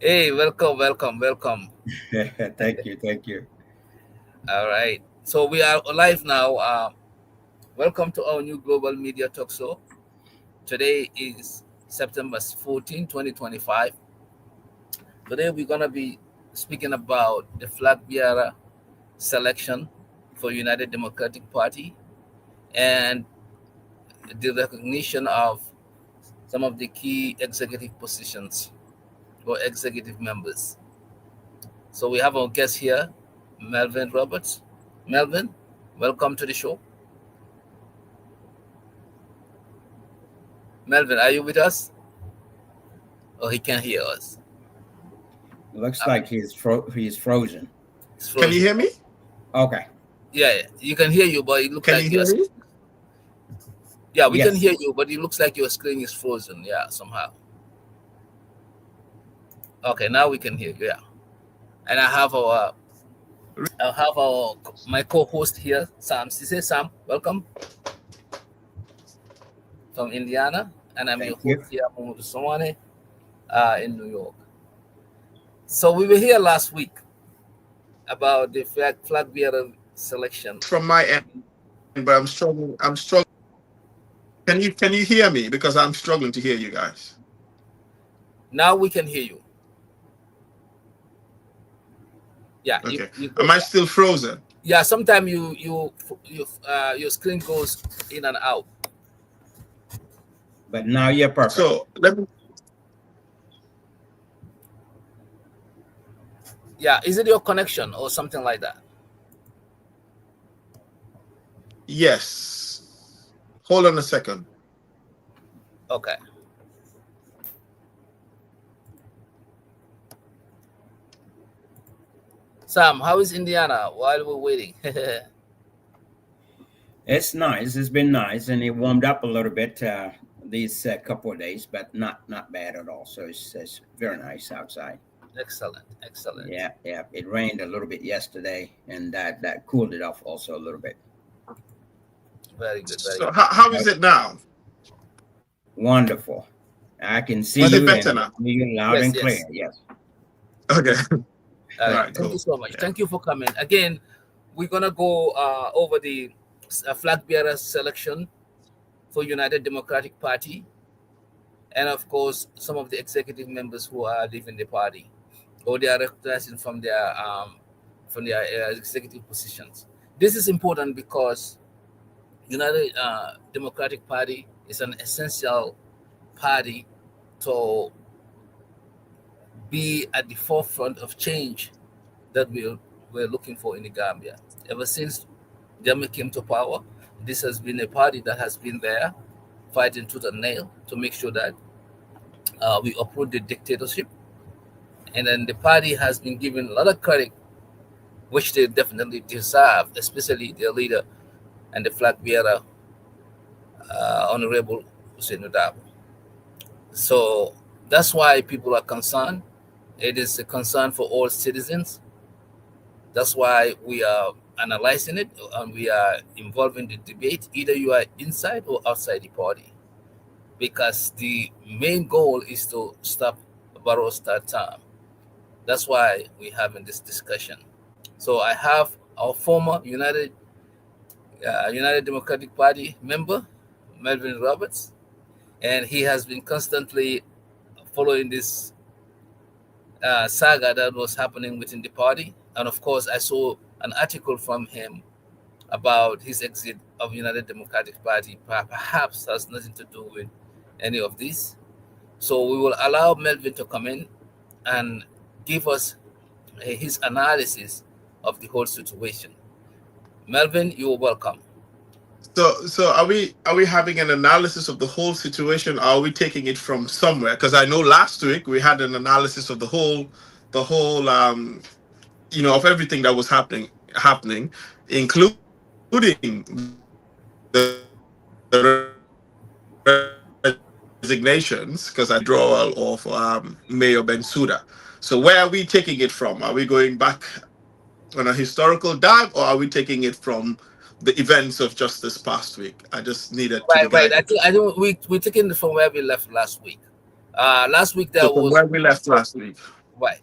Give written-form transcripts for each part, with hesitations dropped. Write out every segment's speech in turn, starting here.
Hey, welcome, welcome, welcome. Thank you, thank you. All right. So we are live now. Welcome to our new global media talk show. Today is September 14, 2025. Today we're going to be speaking about the flag bearer selection for United Democratic Party and the recognition of some of the key executive positions or executive members. So we have our guest here, Melvin Roberts. Melvin, welcome to the show. Melvin, are you with us? Oh, he can't hear us. Looks Uh, like he's frozen. It's Can you frozen. hear me? Okay. Yeah, you can hear you, but it looks Can like you your hear me? yeah, we can Yes. hear you, but it looks like your screen is frozen. Yeah, somehow. Okay, now we can hear you. Yeah, and I have our my co-host here, Sam. Ceesay. Sam, welcome from Indiana, and I'm your Thank you. host here, Momodou Sawaneh, in New York. So we were here last week about the flag bearer selection. From my end, but I'm struggling. I'm struggling. Can you hear me? Because I'm struggling to hear you guys. Now we can hear you. Yeah, Okay. you Am I still frozen? yeah. Sometimes your screen goes in and out. But now you're perfect. So let me. Yeah, is it your connection or something like that? Yes. Hold on a second. Okay. Sam, how is Indiana while we're waiting? It's nice. It's been nice, and it warmed up a little bit these couple of days, but not bad at all. So it's very nice outside. Excellent, excellent. Yeah, yeah. It rained a little bit yesterday, and that cooled it off also a little bit. Very good, very So good. how is it now? Wonderful. I can see Was it you better and now? hear you loud Yes, and clear. yes. Yes. Okay. All All right. right. Thank you Cool. so much. Yeah. Thank you for coming. Again, we're gonna go over the flag bearer selection for United Democratic Party, and of course, some of the executive members who are leaving the party or they are recognizing from their executive positions. This is important because United Democratic Party is an essential party to be at the forefront of change that we're looking for in the Gambia. Ever since Drammeh came to power, this has been a party that has been there fighting tooth and nail to make sure that we uproot the dictatorship. And then the party has been given a lot of credit, which they definitely deserve, especially their leader and the flag bearer, Honorable Hussein. So that's why people are concerned. It is a concern for all citizens. That's why we are analyzing it and we are involved in the debate. Either you are inside or outside the party, because the main goal is to stop Barrow's third term. That's why we're having this discussion. So I have our former United Democratic Party member, Melvin Roberts, and he has been constantly following this saga that was happening within the party. And of course, I saw an article from him about his exit of United Democratic Party. Perhaps has nothing to do with any of this. So we will allow Melvin to come in and give us his analysis of the whole situation. Melvin, you are welcome. So are we having an analysis of the whole situation? Or are we taking it from somewhere? Because I know last week we had an analysis of the whole of everything that was happening, including the resignations, because I know withdrawal of Mayor Ben Suda. So where are we taking it from? Are we going back on a historical dive, or are we taking it from the events of just this past week? I just needed to be Right. guided. I think we taking it from where we left last week. Last week So there from was where we left last week. Right.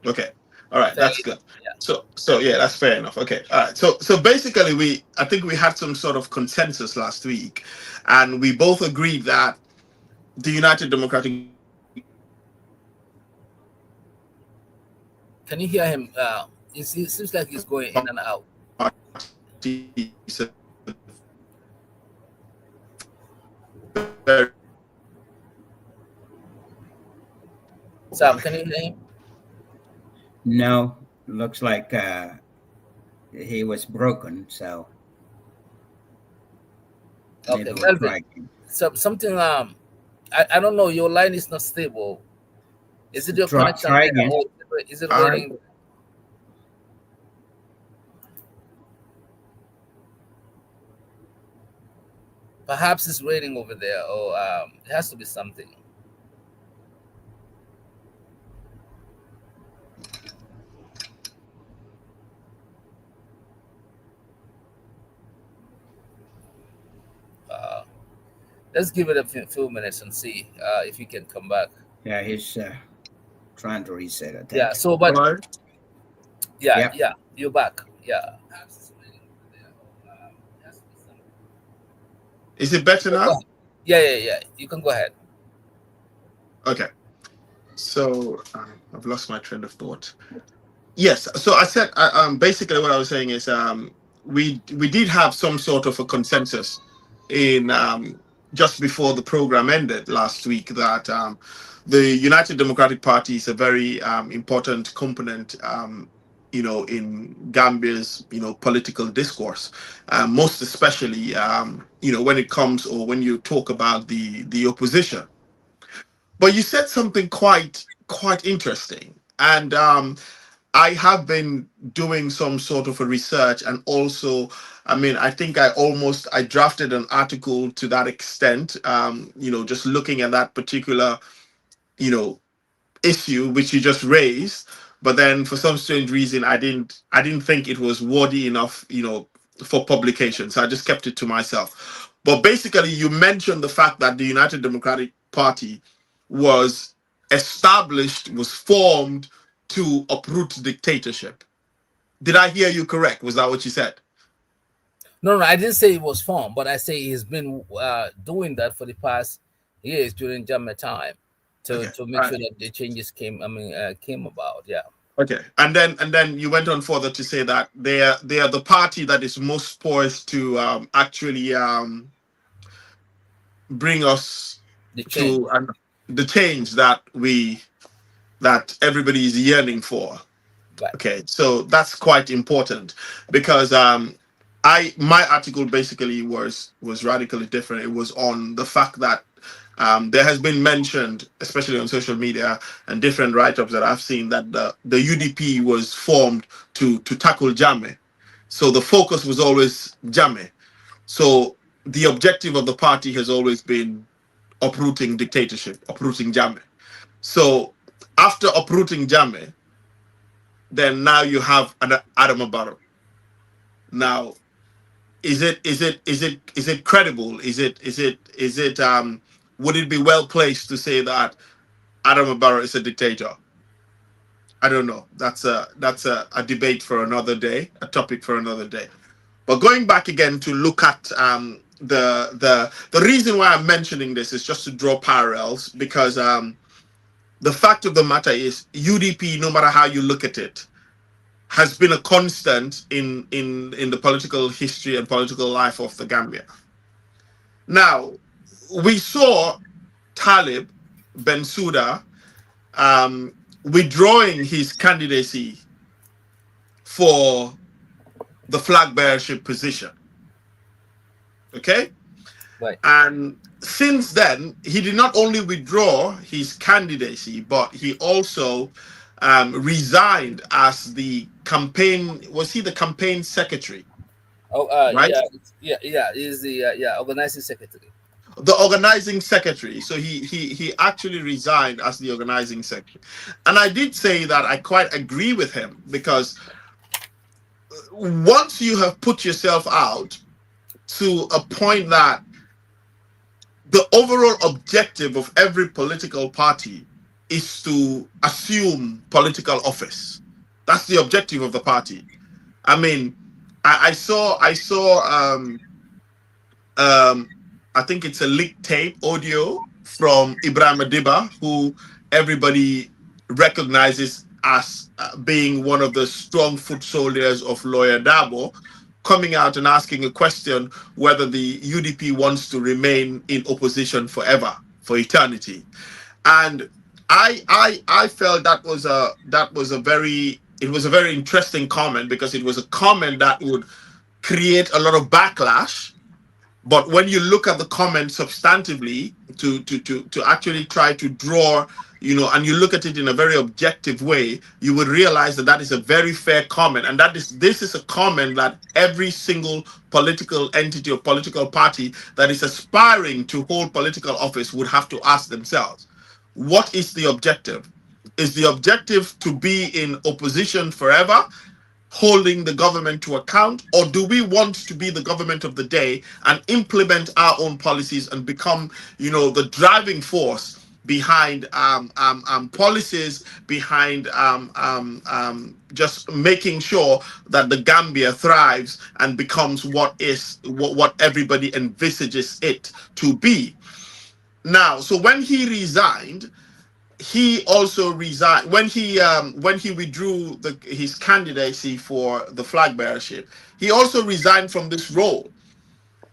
Okay. All right. Fair That's enough. good. Yeah. So yeah, that's fair enough. Okay. All right. So basically, I think we had some sort of consensus last week, and we both agreed that the United Democratic Can you hear him? It seems like he's going in and out. Party is a Sam, can you hear him? No, looks like he was broken. So Okay, maybe we'll Melville. try again. Something. I don't know. Your line is not stable. Is it your connection Try there, again. or is it all right. raining? Perhaps it's raining over there, or it has to be something. Uh, let's give it a few minutes and see if he can come back. Yeah, he's trying to reset, I Yeah. think. So, All but right. yeah, Yep. yeah, you're back. Yeah. Is it better now? Yeah. You can go ahead. Okay. So I've lost my train of thought. Yes. So I said basically what I was saying is we did have some sort of a consensus in just before the program ended last week that the United Democratic Party is a very important component. In Gambia's political discourse, most especially when it comes or when you talk about the opposition. But you said something quite interesting, and I have been doing some sort of a research, and also, I mean, I think I drafted an article to that extent. Just looking at that particular you know issue which you just raised, but then for some strange reason I didn't think it was worthy enough, for publication. So I just kept it to myself. But basically you mentioned the fact that the United Democratic Party was was formed to uproot dictatorship. Did I hear you correct? Was that what you said? No, I didn't say it was formed, but I say he's been doing that for the past years during Drammeh time to Okay. make sure that the changes came about. Yeah. Okay, and then you went on further to say that they are the party that is most poised to actually bring us The change. to the change that everybody is yearning for. Right. Okay, so that's quite important because my article basically was radically different. It was on the fact that there has been mentioned, especially on social media and different write-ups that I've seen, that the UDP was formed to tackle Drammeh. So the focus was always Drammeh. So the objective of the party has always been uprooting dictatorship, uprooting Drammeh. So after uprooting Drammeh, then now you have an Adam Barrow. Now, is it credible? Is it would it be well placed to say that Adam Barrow is a dictator? I don't know. That's a debate for another day, a topic for another day. But going back again to look at the reason why I'm mentioning this is just to draw parallels because the fact of the matter is UDP, no matter how you look at it, has been a constant in the political history and political life of the Gambia. Now, we saw Talib Ben Suda withdrawing his candidacy for the flag bearership position. Okay? Right. And since then, he did not only withdraw his candidacy, but he also resigned as the campaign. Was he the campaign secretary? Oh, Right, yeah. He's the organizing secretary. the organizing secretary. So he actually resigned as the organizing secretary. And I did say that I quite agree with him because once you have put yourself out to a point that the overall objective of every political party is to assume political office. That's the objective of the party. I mean, I saw I think it's a leaked tape audio from Ibrahim Adiba, who everybody recognizes as being one of the strong foot soldiers of Lawyer Dabo, coming out and asking a question whether the UDP wants to remain in opposition forever, for eternity. And I felt that was a very interesting comment, because it was a comment that would create a lot of backlash. But when you look at the comment substantively, to actually try to draw, and you look at it in a very objective way, you would realize that that is a very fair comment, and this is a comment that every single political entity or political party that is aspiring to hold political office would have to ask themselves. What is the objective? Is the objective to be in opposition forever, holding the government to account, or do we want to be the government of the day and implement our own policies and become, the driving force behind policies, behind just making sure that the Gambia thrives and becomes what everybody envisages it to be? Now, so when he resigned, he also resigned when he withdrew his candidacy for the flag bearership. He also resigned from this role,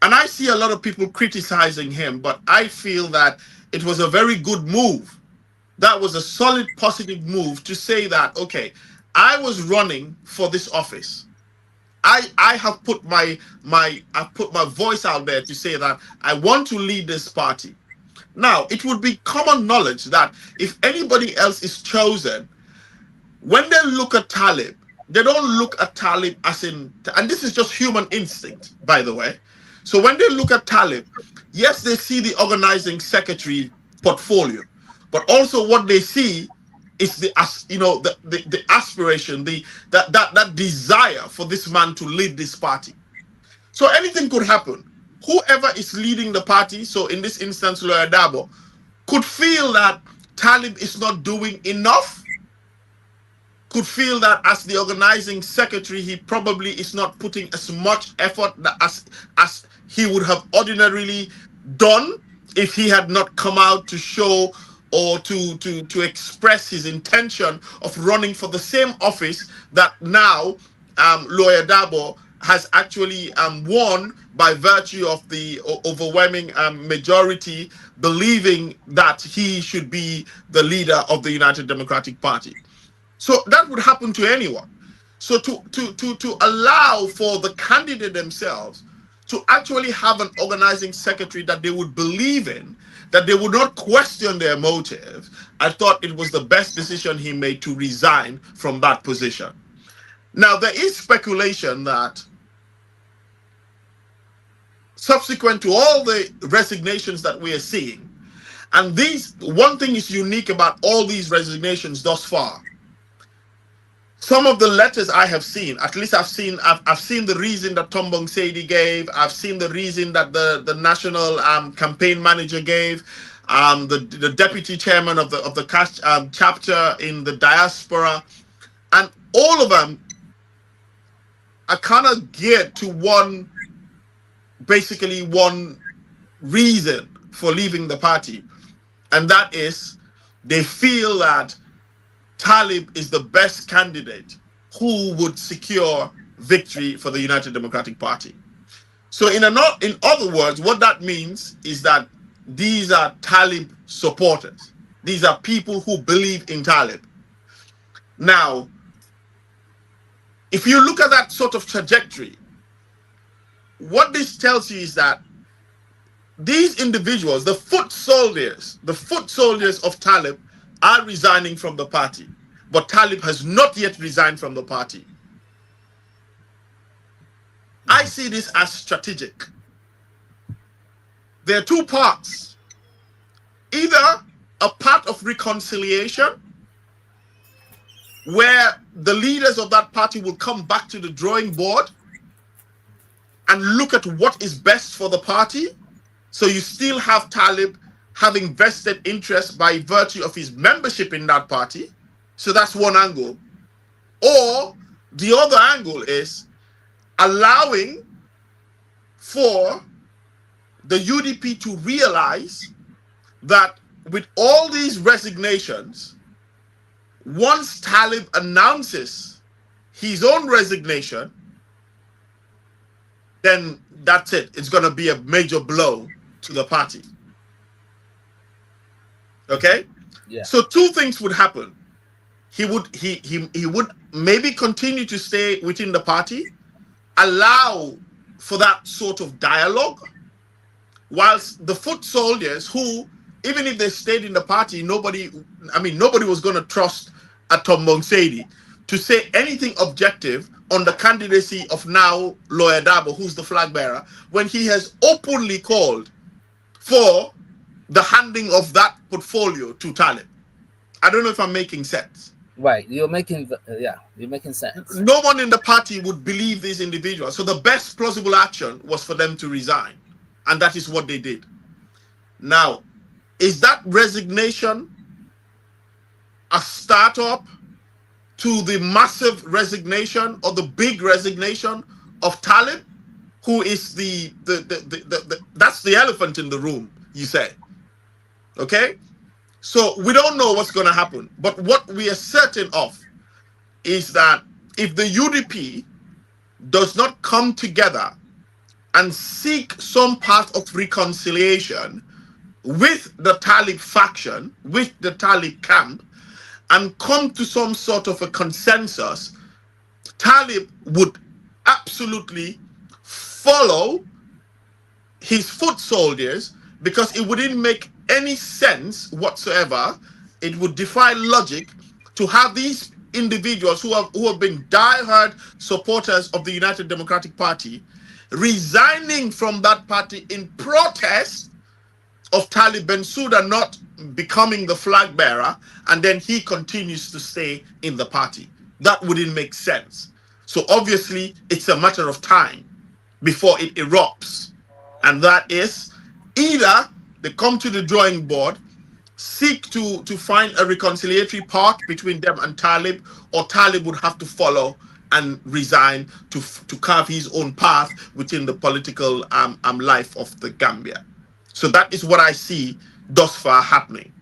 and I see a lot of people criticizing him, but I feel that it was a very good move. That was a solid, positive move to say that, okay, I was running for this office. I have put my voice out there to say that I want to lead this party. Now, it would be common knowledge that if anybody else is chosen, when they look at Talib, they don't look at Talib as in, and this is just human instinct, by the way. So when they look at Talib, yes, they see the organizing secretary portfolio, but also what they see is the aspiration, that desire for this man to lead this party. So anything could happen. Whoever is leading the party, so in this instance, Lawyer Dabo, could feel that Talib is not doing enough, could feel that as the organizing secretary, he probably is not putting as much effort as he would have ordinarily done if he had not come out to show or to express his intention of running for the same office that now Lawyer Dabo has actually won by virtue of the overwhelming majority believing that he should be the leader of the United Democratic Party. So that would happen to anyone. So to allow for the candidate themselves to actually have an organizing secretary that they would believe in, that they would not question their motives, I thought it was the best decision he made to resign from that position. Now, there is speculation that subsequent to all the resignations that we are seeing, and one thing is unique about all these resignations thus far. Some of the letters I have seen, at least I've seen the reason that Tombong Seidi gave. I've seen the reason that the national campaign manager gave, the deputy chairman of the chapter in the diaspora, and all of them are kind of geared to basically one reason for leaving the party, and that is they feel that Talib is the best candidate who would secure victory for the United Democratic Party. So in other words, what that means is that these are Talib supporters. These are people who believe in Talib. Now, if you look at that sort of trajectory, what this tells you is that these individuals, the foot soldiers of Talib, are resigning from the party, but Talib has not yet resigned from the party. I see this as strategic. There are two parts. Either a part of reconciliation, where the leaders of that party will come back to the drawing board and look at what is best for the party. So you still have Talib having vested interest by virtue of his membership in that party. So that's one angle. Or the other angle is allowing for the UDP to realize that with all these resignations, once Talib announces his own resignation, then that's it. It's going to be a major blow to the party. Okay? Yeah. So two things would happen. He would maybe continue to stay within the party, allow for that sort of dialogue, whilst the foot soldiers, who, even if they stayed in the party, nobody was going to trust Atom Monsedi to say anything objective on the candidacy of now Lawyer Dabo, who's the flag bearer, when he has openly called for the handing of that portfolio to Talib. I don't know if I'm making sense. Right, you're making sense. No one in the party would believe these individuals. So the best plausible action was for them to resign. And that is what they did. Now, is that resignation a startup to the massive resignation or the big resignation of Talib, who is that's the elephant in the room, you say? Okay? So we don't know what's going to happen. But what we are certain of is that if the UDP does not come together and seek some path of reconciliation with the Talib faction, with the Talib camp, and come to some sort of a consensus, Talib would absolutely follow his foot soldiers, because it wouldn't make any sense whatsoever. It would defy logic to have these individuals who have been diehard supporters of the United Democratic Party resigning from that party in protest of Talib Ben Suda not becoming the flag bearer, and then he continues to stay in the party. That wouldn't make sense. So obviously it's a matter of time before it erupts, and that is either they come to the drawing board, seek to find a reconciliatory path between them and Talib, or Talib would have to follow and resign to carve his own path within the political life of the Gambia. So that is what I see thus far happening.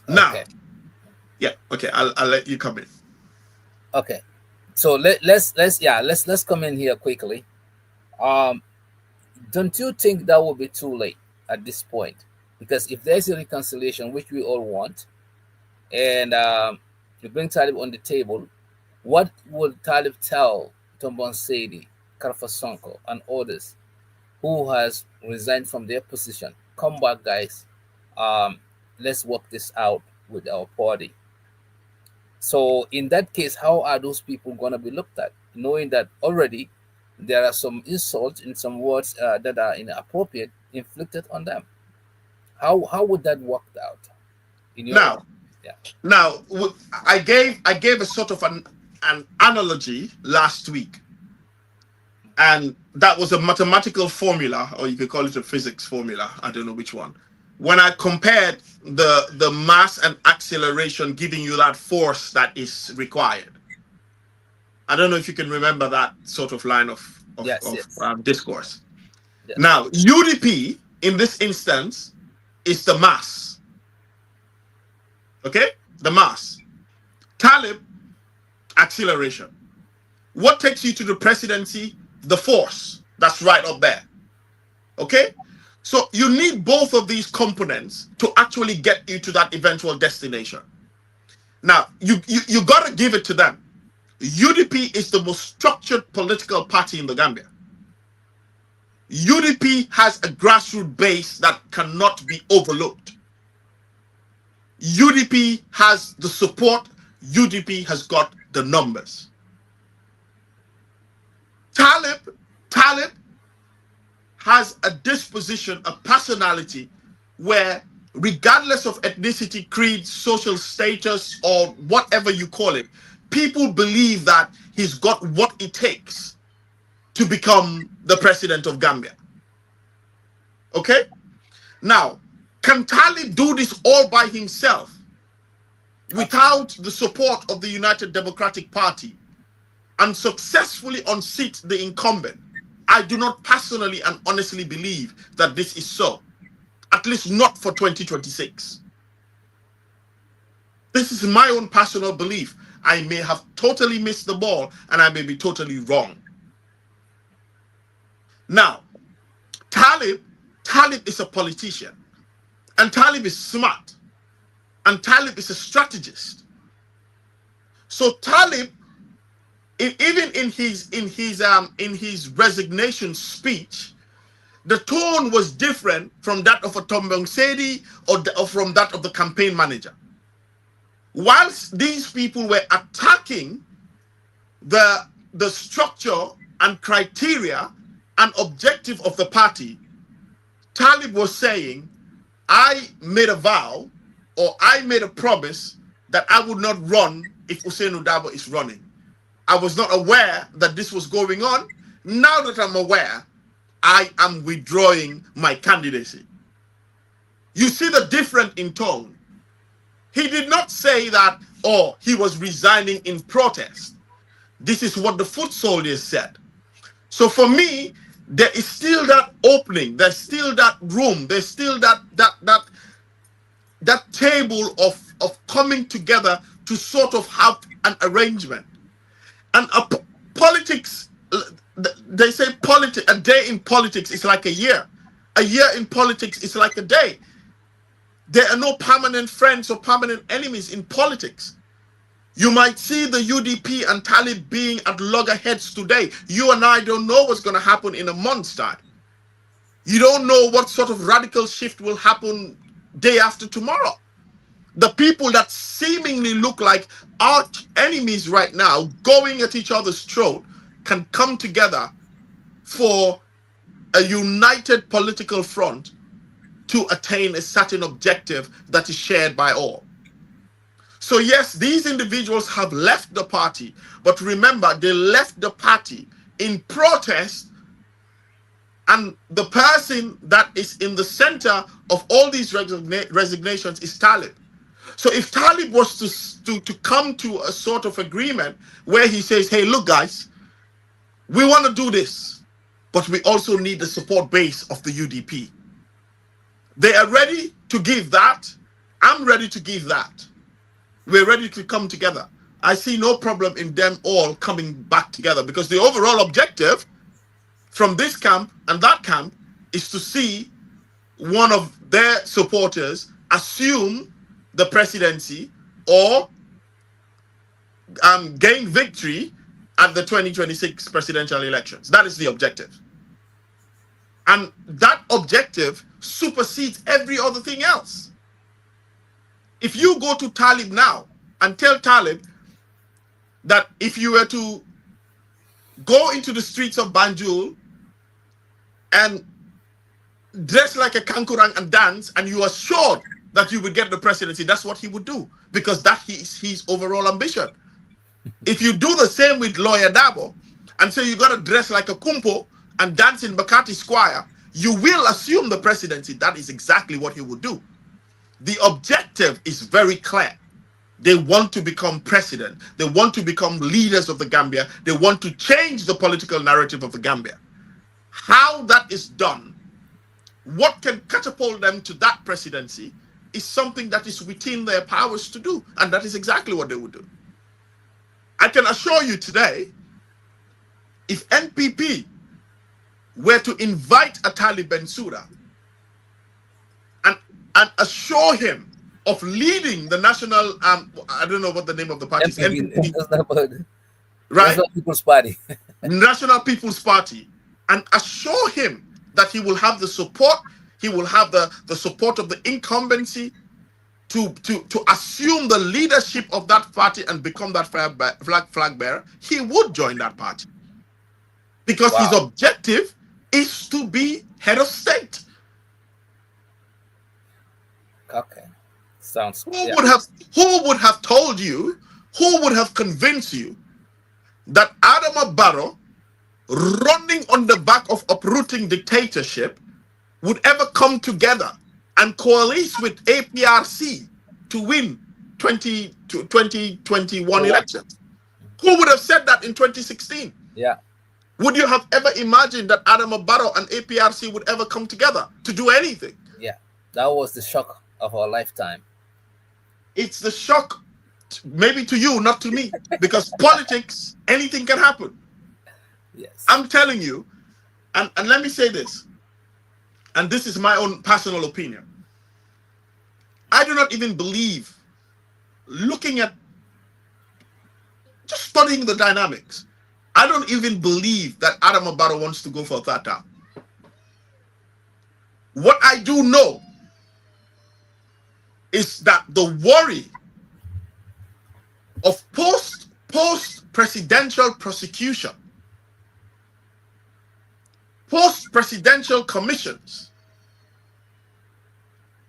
Now, Okay. yeah, okay, I'll let you come in. Okay. So let's come in here quickly. Don't you think that will be too late at this point? Because if there's a reconciliation, which we all want, and you bring Talib on the table, what would Talib tell Tombon Sedi, Karfa Sonko, and others who has resigned from their position? Come back, guys. Let's work this out with our party. So in that case, how are those people going to be looked at, knowing that already there are some insults in some words that are inappropriate inflicted on them? How would that work out? In your Now, I gave a sort of an analogy last week, and that was a mathematical formula, or you could call it a physics formula. I don't know which one. When I compared the mass and acceleration giving you that force that is required. I don't know if you can remember that sort of line of discourse. Yes. Now, UDP in this instance is the mass. Okay? The mass. Talib, acceleration. What takes you to the presidency? The force. That's right up there. Okay? So you need both of these components to actually get you to that eventual destination. Now, you got to give it to them. UDP is the most structured political party in the Gambia. UDP has a grassroots base that cannot be overlooked. UDP has the support. UDP has got the numbers. Talib has a disposition, a personality where, regardless of ethnicity, creed, social status, or whatever you call it, people believe that he's got what it takes to become the president of Gambia. Okay? Now, Can Talib do this all by himself without the support of the United Democratic Party and successfully unseat the incumbent? I do not personally and honestly believe that this is so, at least not for 2026. This is my own personal belief. I may have totally missed the ball and I may be totally wrong. Now, Talib is a politician, and Talib is smart, and Talib is a strategist. So Talib, even in his resignation speech, the tone was different from that of a Tombong Sedi or from that of the campaign manager. Whilst these people were attacking the structure and criteria and objective of the party, Talib was saying, I made a vow or I made a promise that I would not run if Ousainou Darboe is running. I was not aware that this was going on. Now that I'm aware, I am withdrawing my candidacy. You see the difference in tone. He did not say that, oh, he was resigning in protest. This is what the foot soldiers said. So for me, there is still that opening, there's still that room, there's still that table of coming together to sort of have an arrangement. And politics, they say a day in politics is like a year. A year in politics is like a day. There are no permanent friends or permanent enemies in politics. You might see the UDP and Talib being at loggerheads today. You and I don't know what's going to happen in a month's time. You don't know what sort of radical shift will happen day after tomorrow. The people that seemingly look like arch enemies right now, going at each other's throat, can come together for a united political front to attain a certain objective that is shared by all. So yes, these individuals have left the party, but remember, they left the party in protest, and the person that is in the center of all these resignations is Talib. So if Talib was to come to a sort of agreement where he says, hey, look, guys, we want to do this, but we also need the support base of the UDP. They are ready to give that. I'm ready to give that. We're ready to come together. I see no problem in them all coming back together, because the overall objective from this camp and that camp is to see one of their supporters assume the presidency or gain victory at the 2026 presidential elections. That is the objective. And that objective supersedes every other thing else. If you go to Talib now and tell Talib that if you were to go into the streets of Banjul and dress like a kankurang and dance, and you are sure that you would get the presidency, that's what he would do, because that is his overall ambition. If you do the same with Lawyer Darboe and say you got to dress like a kumpo and dance in Makati Square, you will assume the presidency. That is exactly what he would do. The objective is very clear. They want to become president. They want to become leaders of the Gambia. They want to change the political narrative of the Gambia. How that is done, what can catapult them to that presidency, is something that is within their powers to do. And that is exactly what they would do. I can assure you today, if NPP were to invite a Talib Ben Suda and assure him of leading the national, I don't know what the name of the party is, NPP, right? National People's Party. National People's Party, and assure him that he will have the support, he will have the support of the incumbency to assume the leadership of that party and become that flag bearer, he would join that party. Because his objective is to be head of state. Okay. Sounds Who would have told you, who would have convinced you that Adama Barrow, running on the back of uprooting dictatorship, would ever come together and coalesce with APRC to win 2021 elections. Who would have said that in 2016? Yeah. Would you have ever imagined that Adama Barrow and APRC would ever come together to do anything? Yeah. That was the shock of our lifetime. It's the shock, maybe to you, not to me, because politics, anything can happen. Yes. I'm telling you, and let me say this, and this is my own personal opinion. I do not even believe, looking at, just studying the dynamics, I don't even believe that Adama Barrow wants to go for a third term. What I do know is that the worry of post-presidential prosecution, post-presidential commissions,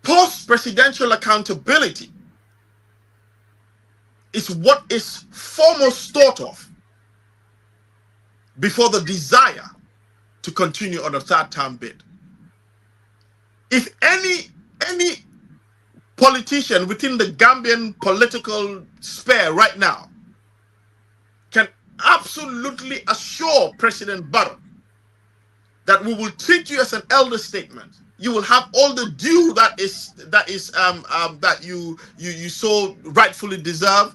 post-presidential accountability is what is foremost thought of before the desire to continue on a third-term bid. If any politician within the Gambian political sphere right now can absolutely assure President Barrow that we will treat you as an elder statesman, you will have all the due that you so rightfully deserve,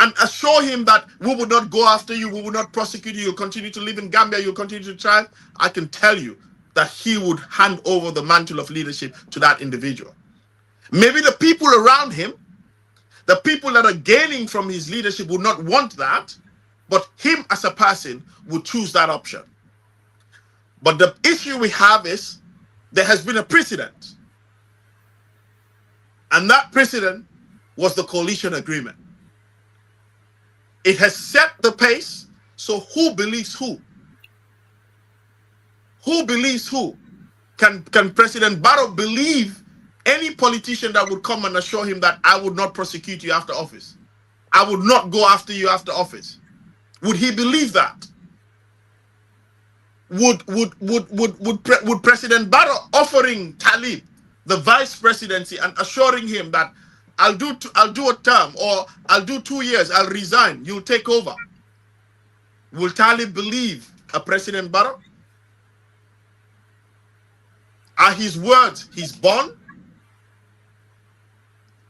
and assure him that we will not go after you, we will not prosecute you, you'll continue to live in Gambia, you'll continue to thrive, I can tell you that he would hand over the mantle of leadership to that individual. Maybe the people around him, the people that are gaining from his leadership would not want that, but him as a person would choose that option. But the issue we have is there has been a precedent. And that precedent was the coalition agreement. It has set the pace, so who believes who? Who believes who? Can President Barrow believe any politician that would come and assure him that I would not prosecute you after office? I would not go after you after office. Would he believe that? Would President Barrow offering Talib the vice presidency and assuring him that I'll do a term, or I'll do 2 years, I'll resign, you'll take over? Will Talib believe a President Barrow? Are his words his bond?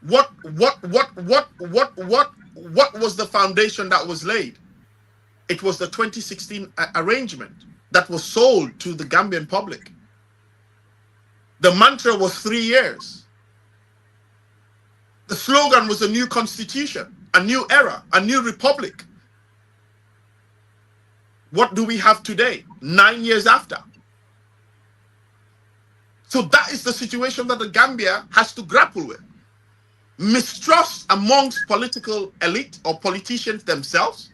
What was the foundation that was laid? It was the 2016 arrangement that was sold to the Gambian public. The mantra was 3 years. The slogan was a new constitution, a new era, a new republic. What do we have today, 9 years after? So that is the situation that the Gambia has to grapple with. Mistrust amongst political elite or politicians themselves.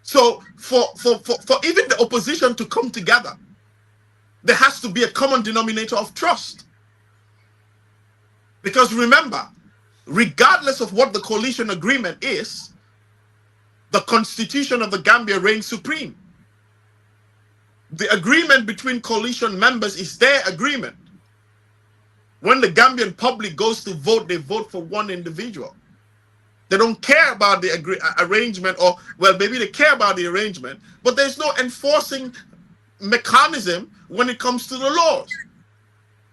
So for even the opposition to come together, there has to be a common denominator of trust. Because remember, regardless of what the coalition agreement is, the constitution of the Gambia reigns supreme. The agreement between coalition members is their agreement. When the Gambian public goes to vote, they vote for one individual. They don't care about the arrangement, or, well, maybe they care about the arrangement, but there's no enforcing mechanism when it comes to the laws.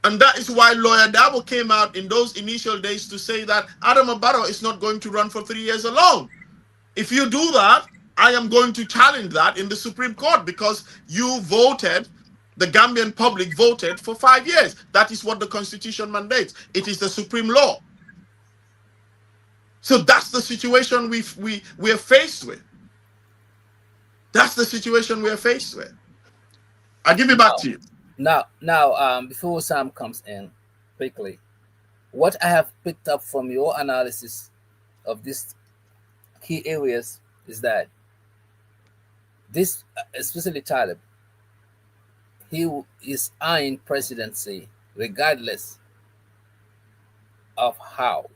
And that is why Lawyer Dabo came out in those initial days to say that Adama Barrow is not going to run for 3 years alone. If you do that, I am going to challenge that in the Supreme Court, because you voted, the Gambian public voted for 5 years. That is what the Constitution mandates. It is the supreme law. So that's the situation we are faced with. That's the situation we are faced with. I'll give it back to you. Now, before Sam comes in quickly, what I have picked up from your analysis of these key areas is that this, especially Talib, he is eyeing presidency regardless of how,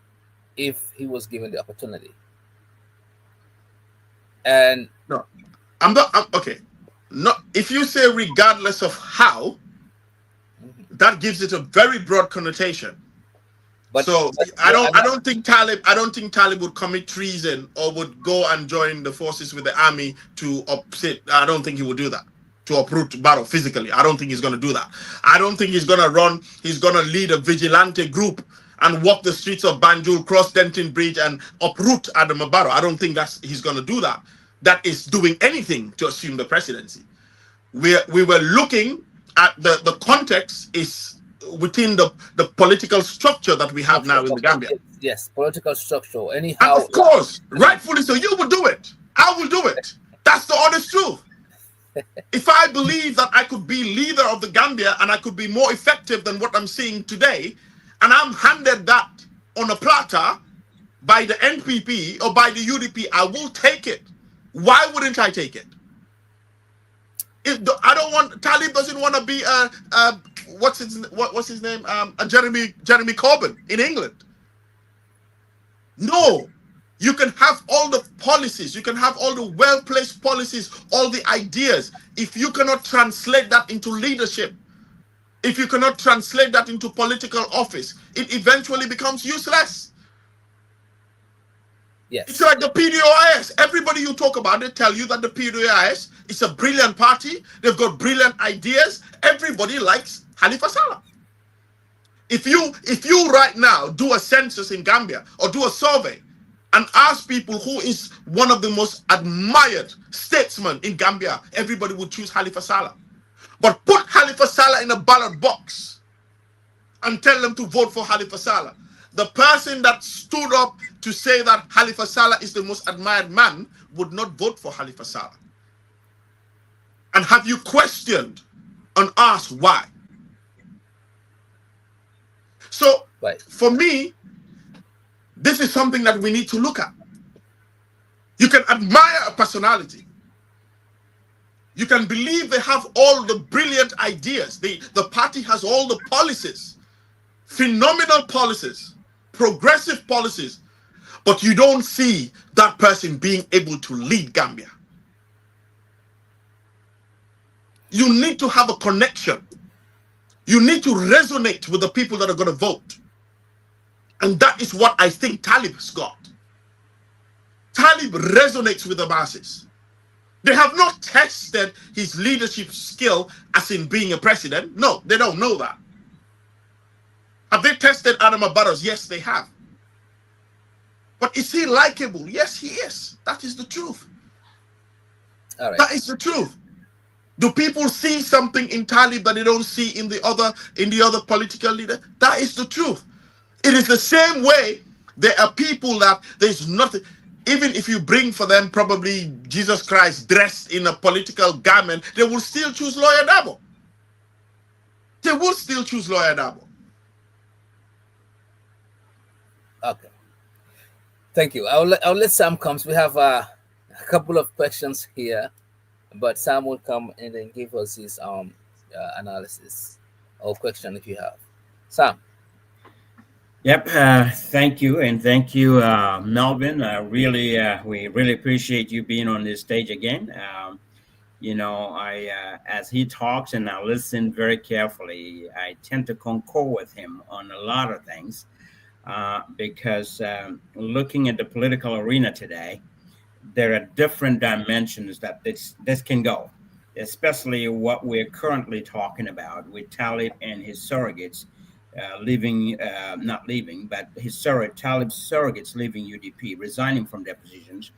if he was given the opportunity. And no, I'm not. Okay, not if you say regardless of how, that gives it a very broad connotation. But, So but I don't think Talib would commit treason or would go and join the forces with the army to upset. I don't think he would do that, to uproot Barrow physically. I don't think he's going to do that. I don't think he's going to lead a vigilante group and walk the streets of Banjul, cross Denton Bridge, and uproot Adam Barrow. I don't think he's going to do that. That is doing anything to assume the presidency. We were looking at the context is within the political structure that we have now in the Gambia. Yes, political structure. Anyhow, And of course, rightfully so, you will do it. I will do it. That's the honest truth. If I believe that I could be leader of the Gambia and I could be more effective than what I'm seeing today, and I'm handed that on a platter by the NPP or by the UDP, I will take it. Why wouldn't I take it? I don't want, Talib doesn't want to be what's his name? Jeremy Corbyn in England. No, you can have all the policies, you can have all the well-placed policies, all the ideas. If you cannot translate that into leadership, if you cannot translate that into political office, it eventually becomes useless. yes, It's like the PDOIS. Everybody you talk about, they tell you that the PDOIS is a brilliant party. They've got brilliant ideas. Everybody likes Halifa Saleh. If you right now do a census in Gambia or do a survey and ask people who is one of the most admired statesmen in Gambia, everybody would choose Halifa Saleh. But put Halifa Saleh in a ballot box and tell them to vote for Halifa Saleh. The person that stood up to say that Halifa Saleh is the most admired man would not vote for Halifa Saleh. And have you questioned and asked why? So, right. For me, this is something that we need to look at. You can admire a personality. You can believe they have all the brilliant ideas. The party has all the policies, phenomenal policies, progressive policies, but you don't see that person being able to lead Gambia. You need to have a connection. You need to resonate with the people that are going to vote. And that is what I think Talib has got. Talib resonates with the masses. They have not tested his leadership skill as in being a president. No, they don't know that. Have they tested Adam Barrow? Yes, they have. But is he likable? Yes, he is. That is the truth. All right. That is the truth. Do people see something in Talib that they don't see in the other political leader? That is the truth. It is the same way there are people that there's nothing, even if you bring for them probably Jesus Christ dressed in a political garment, they will still choose Lawyer Dabo. They will still choose Lawyer Dabo. Okay. Thank you. I'll let Sam come. We have a couple of questions here, but Sam will come and then give us his analysis or question if you have. Sam. Yep. Thank you, and thank you, Melvin. We really appreciate you being on this stage again. I as he talks and I listen very carefully, I tend to concur with him on a lot of things because looking at the political arena today, there are different dimensions that this can go, especially what we're currently talking about with Talib and his surrogates. Not leaving, but Talib's surrogates leaving UDP, resigning from their positions,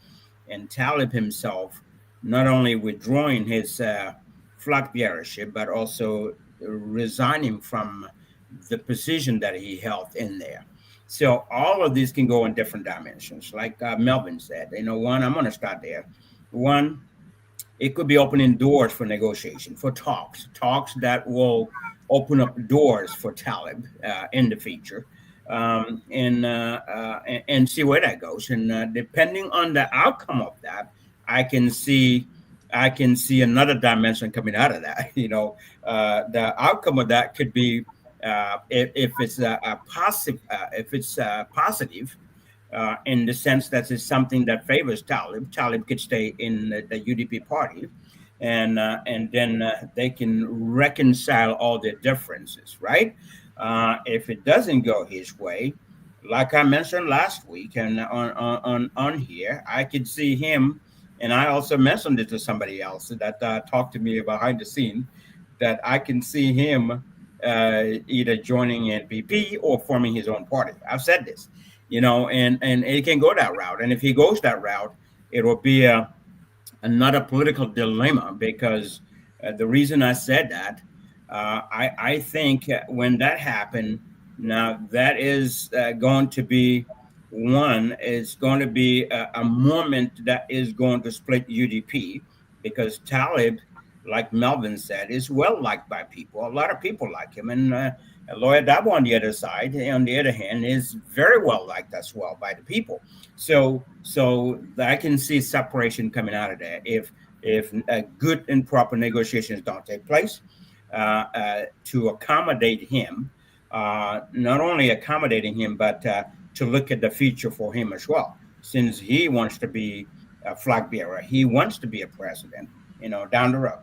and Talib himself not only withdrawing his flag bearership, but also resigning from the position that he held in there. So all of these can go in different dimensions. Like Melvin said, one, I'm going to start there. One, it could be opening doors for negotiation, for talks that will open up doors for Talib in the future, and see where that goes. And depending on the outcome of that, I can see another dimension coming out of that. The outcome of that could be if it's a positive, in the sense that it's something that favors Talib. Talib could stay in the UDP party. and then they can reconcile all their differences, right? If it doesn't go his way, like I mentioned last week and on here, I could see him, and I also mentioned it to somebody else that talked to me behind the scene, that I can see him either joining NPP or forming his own party. I've said this, and it can go that route. And if he goes that route, it will be another political dilemma because the reason I said that, I think when that happened, now that is going to be is going to be a moment that is going to split UDP because Talib, like Melvin said, is well liked by people. A lot of people like him, and Lawyer Dabo on the other side, on the other hand, is very well liked as well by the people. So I can see separation coming out of there if good and proper negotiations don't take place to accommodate him, not only accommodating him, but to look at the future for him as well, since he wants to be a flag bearer, he wants to be a president, down the road.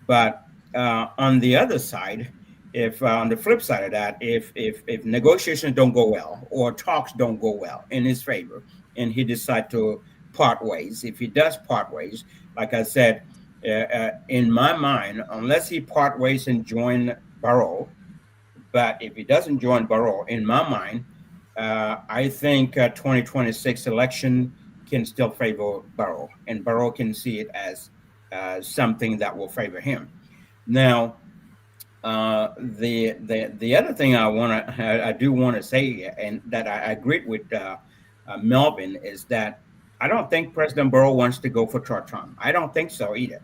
But on the other side, if on the flip side of that, if negotiations don't go well or talks don't go well in his favor, and he decides to part ways, if he does part ways, like I said, in my mind, unless he part ways and join Barrow, but if he doesn't join Barrow, in my mind, I think 2026 election can still favor Barrow, and Barrow can see it as something that will favor him. Now, the other thing I do want to say, and that I agreed with Melvin, is that I don't think President Barrow wants to go for third term. I don't think so either.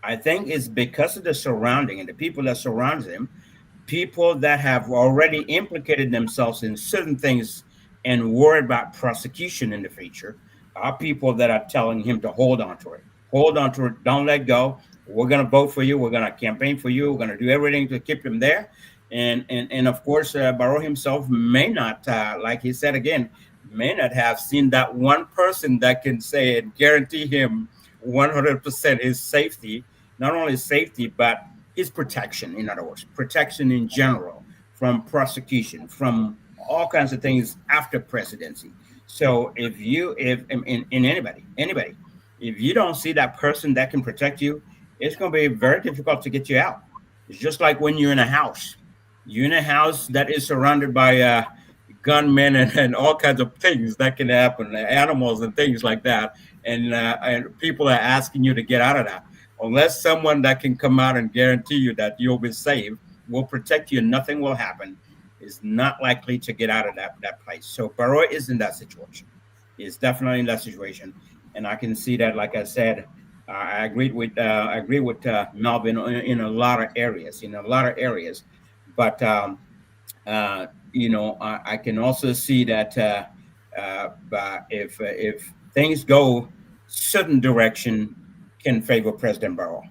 I think it's because of the surrounding and the people that surround him, people that have already implicated themselves in certain things and worried about prosecution in the future, are people that are telling him to hold on to it. Hold on to it. Don't let go. We're going to vote for you. We're going to campaign for you. We're going to do everything to keep him there. And of course, Barrow himself may not, like he said again, may not have seen that one person that can say and guarantee him 100% his safety, not only safety, but his protection, in other words, protection in general from prosecution, from all kinds of things after presidency. So if anybody, if you don't see that person that can protect you, it's going to be very difficult to get you out. It's just like when you're in a house. You're in a house that is surrounded by gunmen and all kinds of things that can happen, animals and things like that. And people are asking you to get out of that. Unless someone that can come out and guarantee you that you'll be safe, will protect you and nothing will happen, is not likely to get out of that place. So Barrow is in that situation. He's definitely in that situation. And I can see that, like I said, I agree with Melvin in a lot of areas, But I can also see that if things go certain direction, can favor President Barrow.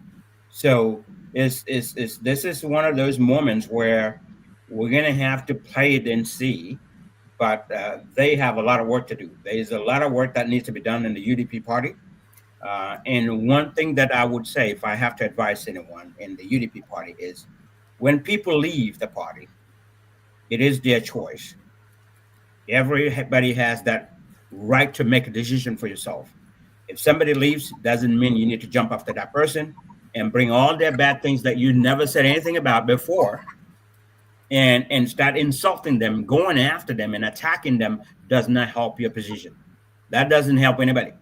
So this is one of those moments where we're going to have to play it and see. But they have a lot of work to do. There's a lot of work that needs to be done in the UDP party. And one thing that I would say, if I have to advise anyone in the UDP party, is when people leave the party, it is their choice. Everybody has that right to make a decision for yourself. If somebody leaves, doesn't mean you need to jump after that person and bring all their bad things that you never said anything about before and start insulting them, going after them and attacking them. Does not help your position. That doesn't help anybody.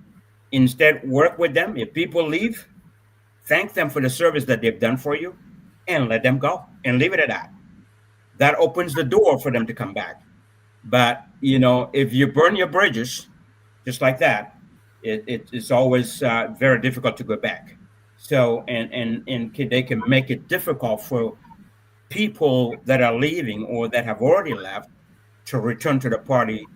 Instead, work with them. If people leave, thank them for the service that they've done for you and let them go and leave it at that. That opens the door for them to come back. But, if you burn your bridges just like that, it's always very difficult to go back. So, and they can make it difficult for people that are leaving or that have already left to return to the party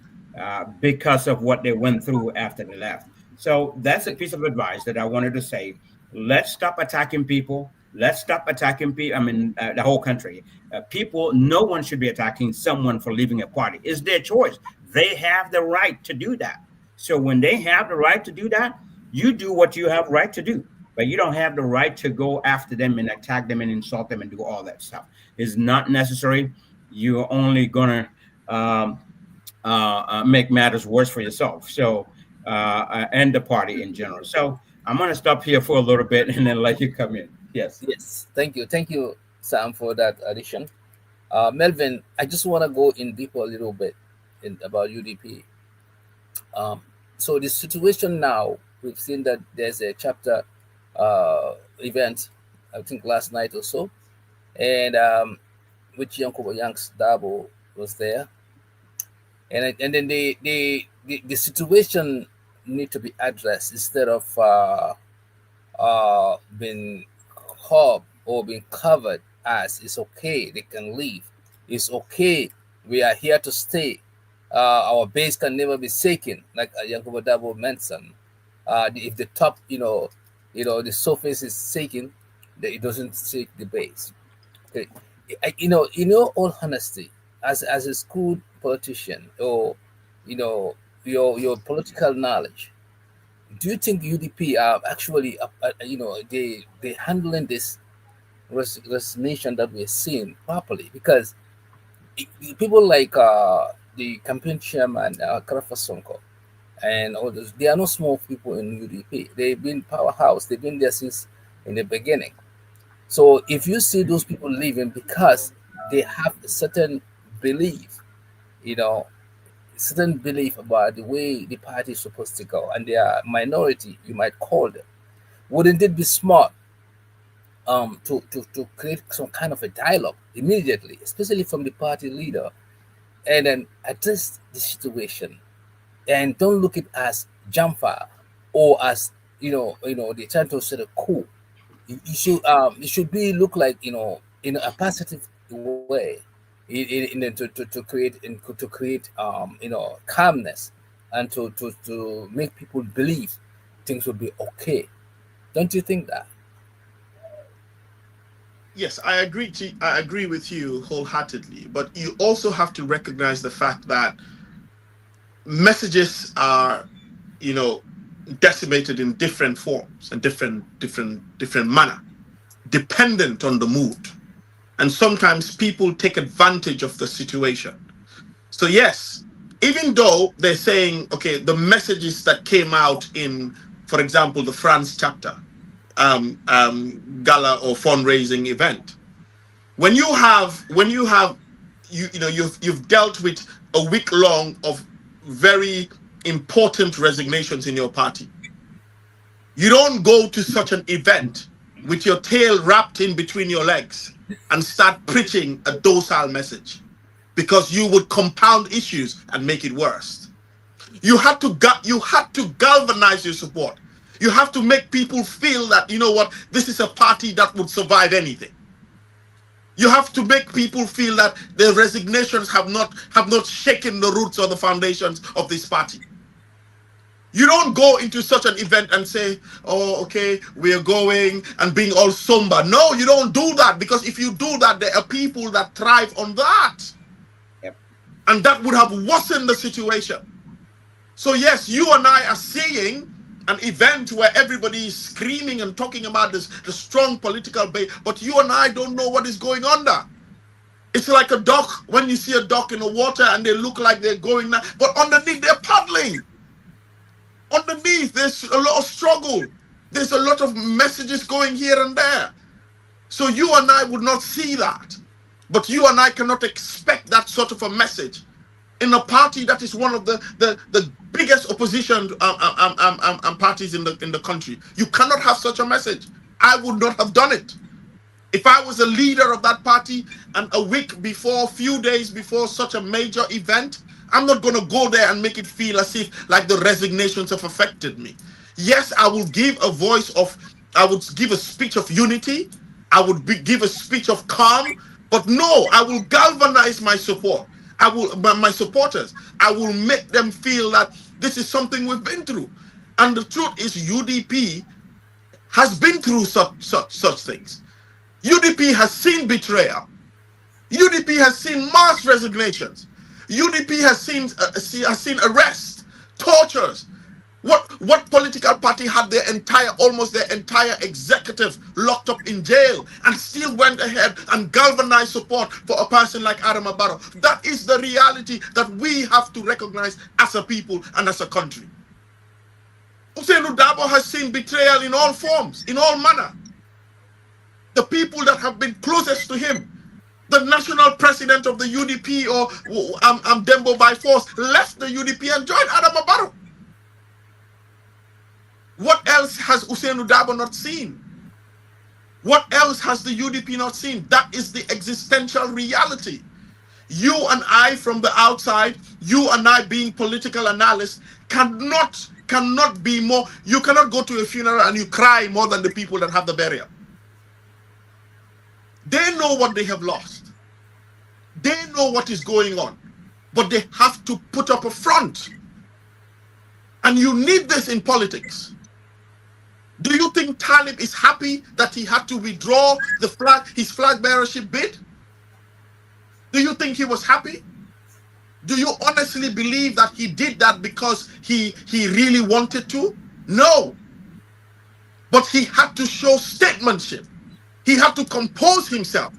because of what they went through after they left. So that's a piece of advice that I wanted to say. Let's stop attacking people. Let's stop attacking people. I mean, the whole country. People, no one should be attacking someone for leaving a party. It's their choice. They have the right to do that. So when they have the right to do that, you do what you have right to do. but you don't have the right to go after them and attack them and insult them and do all that stuff. It's not necessary. You're only gonna make matters worse for yourself. So and the party in general. So I'm gonna stop here for a little bit and then let you come in. Yes. Yes, thank you, Sam, for that addition. Melvin, I just want to go in deeper a little bit about UDP. Um, so the situation now, we've seen that there's a chapter event, I think last night or so, and which Yankuba Yanks Dabo was there, and then the situation need to be addressed instead of being covered or being covered as it's okay, they can leave, it's okay, we are here to stay, our base can never be shaken, like Yankuba Dabo mentioned. If the top, the surface is shaking, it doesn't shake the base. Okay, in all honesty, as a school politician, or your political knowledge, do you think UDP are actually they handling this resignation that we're seeing properly? Because people like the campaign chairman Karafa Sonko and others, they are not small people in UDP. They've been powerhouse. They've been there since in the beginning. So if you see those people leaving because they have a certain belief, you know, certain belief about the way the party is supposed to go, and they are minority, you might call them, wouldn't it be smart to create some kind of a dialogue immediately, especially from the party leader, and then address the situation, and don't look it as jumper or as they trying to set a coup. It should be look like in a positive way, to create calmness, and to make people believe things will be okay. Don't you think that? Yes, I agree with you wholeheartedly, but you also have to recognize the fact that messages are, you know, decimated in different forms and different manner, dependent on the mood. And sometimes people take advantage of the situation. So yes, even though they're saying, okay, the messages that came out in, for example, the France chapter gala or fundraising event, when you have you've dealt with a week long of very important resignations in your party, you don't go to such an event with your tail wrapped in between your legs and start preaching a docile message, because you would compound issues and make it worse. You had to galvanize your support. You have to make people feel that, you know what, this is a party that would survive anything. You have to make people feel that the resignations have not shaken the roots or the foundations of this party. You don't go into such an event and say, oh, okay, we're going, and being all somber. No, you don't do that, because if you do that, there are people that thrive on that. Yep. And that would have worsened the situation. So yes, you and I are seeing an event where everybody is screaming and talking about the strong political base, but you and I don't know what is going on there. It's like a duck, when you see a duck in the water and they look like they're going now, but underneath they're paddling. Underneath, there's a lot of struggle. There's a lot of messages going here and there. So you and I would not see that. But you and I cannot expect that sort of a message in a party that is one of the biggest opposition parties in the country. You cannot have such a message. I would not have done it. If I was a leader of that party and a week before, few days before such a major event, I'm not going to go there and make it feel as if like the resignations have affected me. Yes, I will give I would give a speech of unity. I would give a speech of calm, but no, I will galvanize my support. My supporters. I will make them feel that this is something we've been through. And the truth is UDP has been through such things. UDP has seen betrayal. UDP has seen mass resignations. UDP has seen arrests, tortures. What political party had almost their entire executive locked up in jail and still went ahead and galvanized support for a person like Adama Barrow? That is the reality that we have to recognize as a people and as a country. Ousainou Darboe has seen betrayal in all forms, in all manner. The people that have been closest to him, the national president of the UDP, or Dembo by force, left the UDP and joined Adama Barrow. What else has Ousainou Darboe not seen? What else has the UDP not seen? That is the existential reality. You and I from the outside, you and I being political analysts, cannot be more. You cannot go to a funeral and you cry more than the people that have the burial. They know what they have lost. They know what is going on, but they have to put up a front. And you need this in politics. Do you think Talib is happy that he had to withdraw his flag bearership bid? Do you think he was happy? Do you honestly believe that he did that because he really wanted to? No. But he had to show statesmanship. He had to compose himself.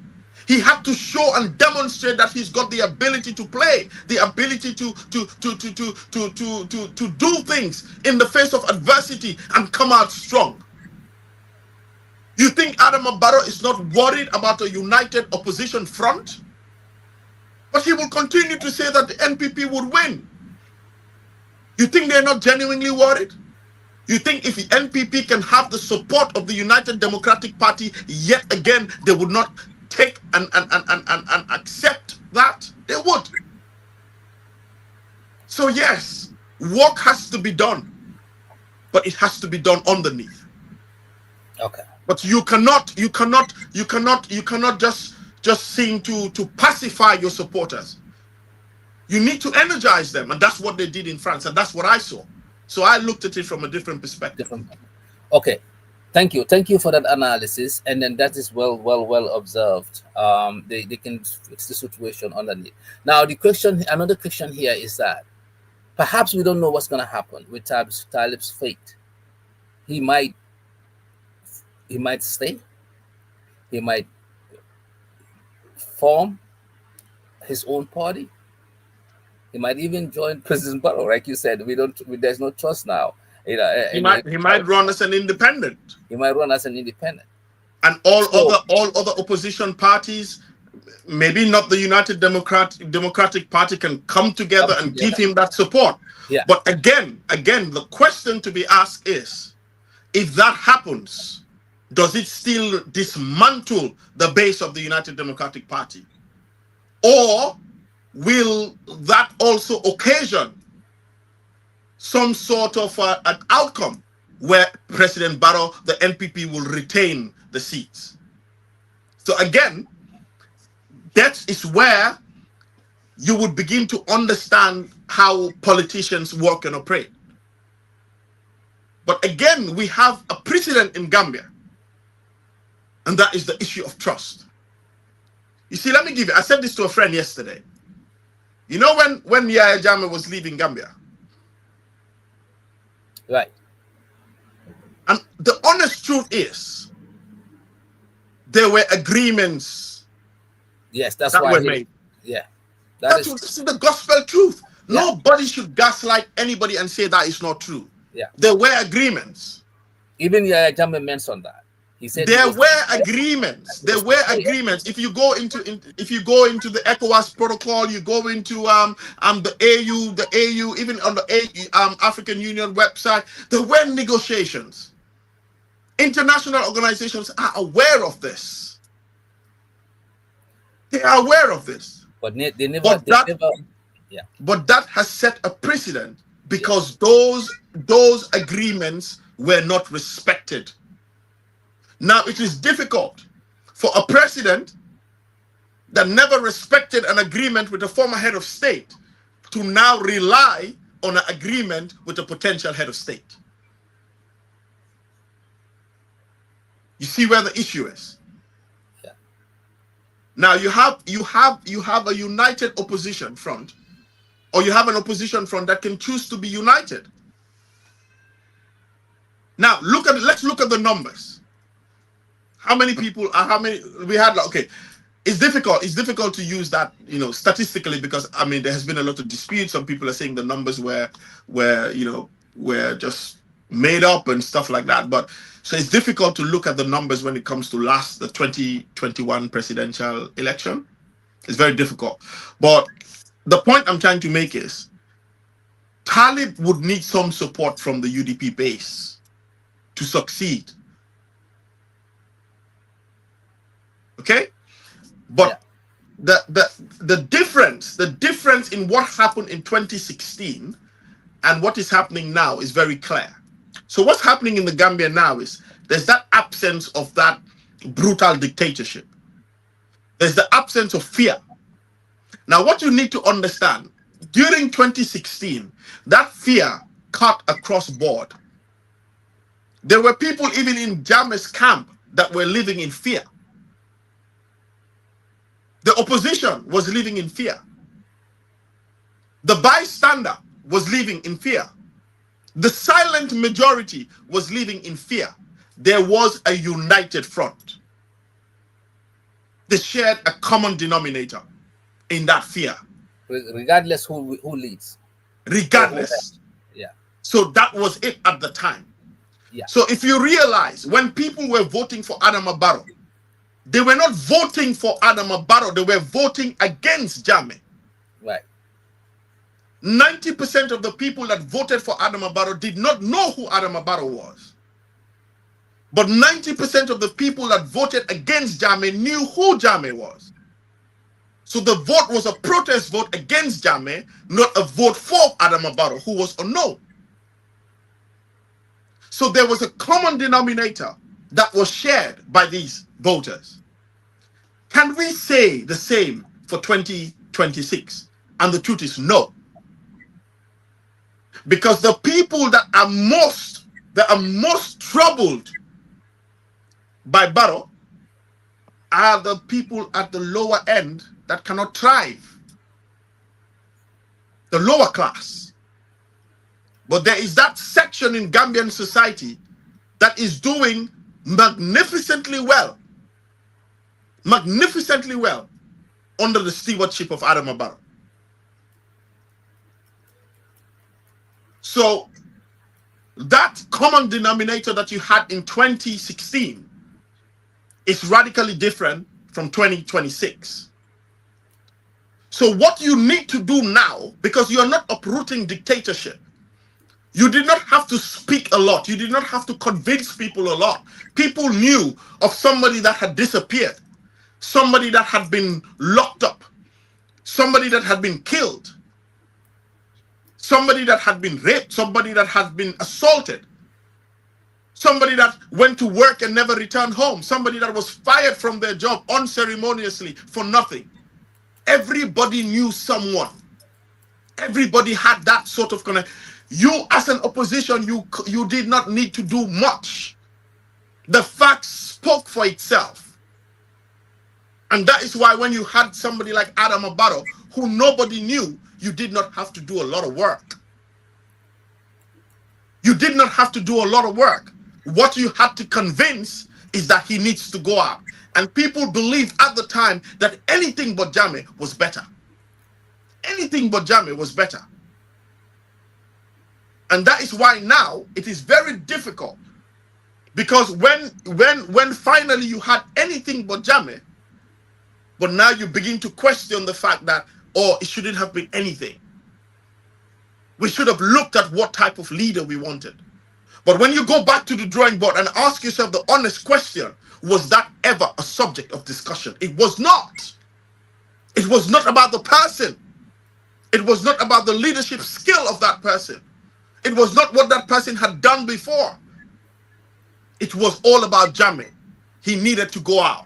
He had to show and demonstrate that he's got the ability to play, the ability to do things in the face of adversity and come out strong. You think Adama Barrow is not worried about a united opposition front? But he will continue to say that the NPP would win. You think they're not genuinely worried? You think if the NPP can have the support of the United Democratic Party, yet again, they would not take and accept that? They would. So yes, work has to be done, but it has to be done underneath. Okay. But you cannot just seem to pacify your supporters. You need to energize them, and that's what they did in France, and that's what I saw. So I looked at it from a different perspective. Okay, thank you for that analysis, and then that is well observed. They can fix the situation underneath. Now another question here is that perhaps we don't know what's going to happen with Talib's fate. He might stay. He might form his own party. He might even join President Barrow, like you said. There's no trust now. He might run as an independent. He might run as an independent. And all other opposition parties, maybe not the United Democratic Party, can come together and give him that support. Yeah. But again, the question to be asked is, if that happens, does it still dismantle the base of the United Democratic Party? Or will that also occasion some sort of an outcome where President Barrow, the NPP, will retain the seats? So again, that is where you would begin to understand how politicians work and operate. But again, we have a precedent in Gambia, and that is the issue of trust. You see, I said this to a friend yesterday. You know when Yahya Jammeh was leaving Gambia? Right. And the honest truth is, there were agreements. Yes, that's that why were made. Yeah. This is the gospel truth. Yeah. Nobody should gaslight anybody and say that is not true. Yeah. There were agreements. Even Yahya Jammeh mentioned that. He said there were agreements. There were agreements. If you go into the ECOWAS protocol, you go into the AU, even on the African Union website, there were negotiations. International organizations are aware of this. They are aware of this. But they never. Yeah. But that has set a precedent because those agreements were not respected. Now, it is difficult for a president that never respected an agreement with a former head of state to now rely on an agreement with a potential head of state. You see where the issue is? Yeah. Now you have a united opposition front, or you have an opposition front that can choose to be united. Now let's look at the numbers. How many people? How many we had? Okay, it's difficult. It's difficult to use that, statistically, because I mean there has been a lot of dispute. Some people are saying the numbers were just made up and stuff like that. But so it's difficult to look at the numbers when it comes to the 2021 presidential election. It's very difficult. But the point I'm trying to make is Talib would need some support from the UDP base to succeed. Okay? But the difference in what happened in 2016 and what is happening now is very clear. So what's happening in the Gambia now is there's that absence of that brutal dictatorship. There's the absence of fear. Now, what you need to understand, during 2016, that fear cut across board. There were people even in Drammeh's camp that were living in fear. The opposition was living in fear. The bystander was living in fear. The silent majority was living in fear. There was a united front. They shared a common denominator in that fear. Regardless who leads. Regardless. Yeah. So that was it at the time. Yeah. So if you realize, when people were voting for Adama Barrow, they were not voting for Adama Barrow, they were voting against Drammeh. Right. 90% of the people that voted for Adama Barrow did not know who Adama Barrow was. But 90% of the people that voted against Drammeh knew who Drammeh was. So the vote was a protest vote against Drammeh, not a vote for Adama Barrow, who was unknown. So there was a common denominator that was shared by these voters. Can we say the same for 2026? And the truth is no. Because the people that are most troubled by Barrow are the people at the lower end that cannot thrive. The lower class. But there is that section in Gambian society that is doing magnificently well under the stewardship of Adama Barrow. So that common denominator that you had in 2016 is radically different from 2026. So what you need to do now, because you are not uprooting dictatorship, you did not have to speak a lot. You did not have to convince people a lot. People knew of somebody that had disappeared, somebody that had been locked up, somebody that had been killed, somebody that had been raped, somebody that had been assaulted, somebody that went to work and never returned home, somebody that was fired from their job unceremoniously for nothing. Everybody knew someone. Everybody had that sort of connection. You, as an opposition, you did not need to do much. The facts spoke for itself. And that is why when you had somebody like Adama Barrow, who nobody knew, you did not have to do a lot of work. You did not have to do a lot of work. What you had to convince is that he needs to go out. And people believed at the time that anything but Drammeh was better. Anything but Drammeh was better. And that is why now it is very difficult. Because when finally you had anything but Drammeh, but now you begin to question the fact that, it shouldn't have been anything. We should have looked at what type of leader we wanted. But when you go back to the drawing board and ask yourself the honest question, was that ever a subject of discussion? It was not. It was not about the person. It was not about the leadership skill of that person. It was not what that person had done before. It was all about Drammeh. He needed to go out.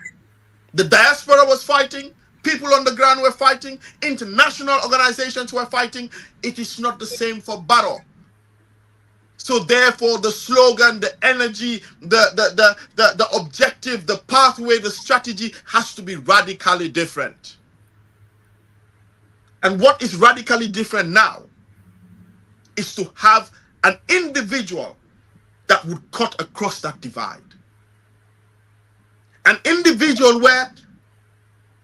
The diaspora was fighting. People on the ground were fighting. International organizations were fighting. It is not the same for Barrow. So therefore, the slogan, the energy, the objective, the pathway, the strategy has to be radically different. And what is radically different now is to have an individual that would cut across that divide. An individual where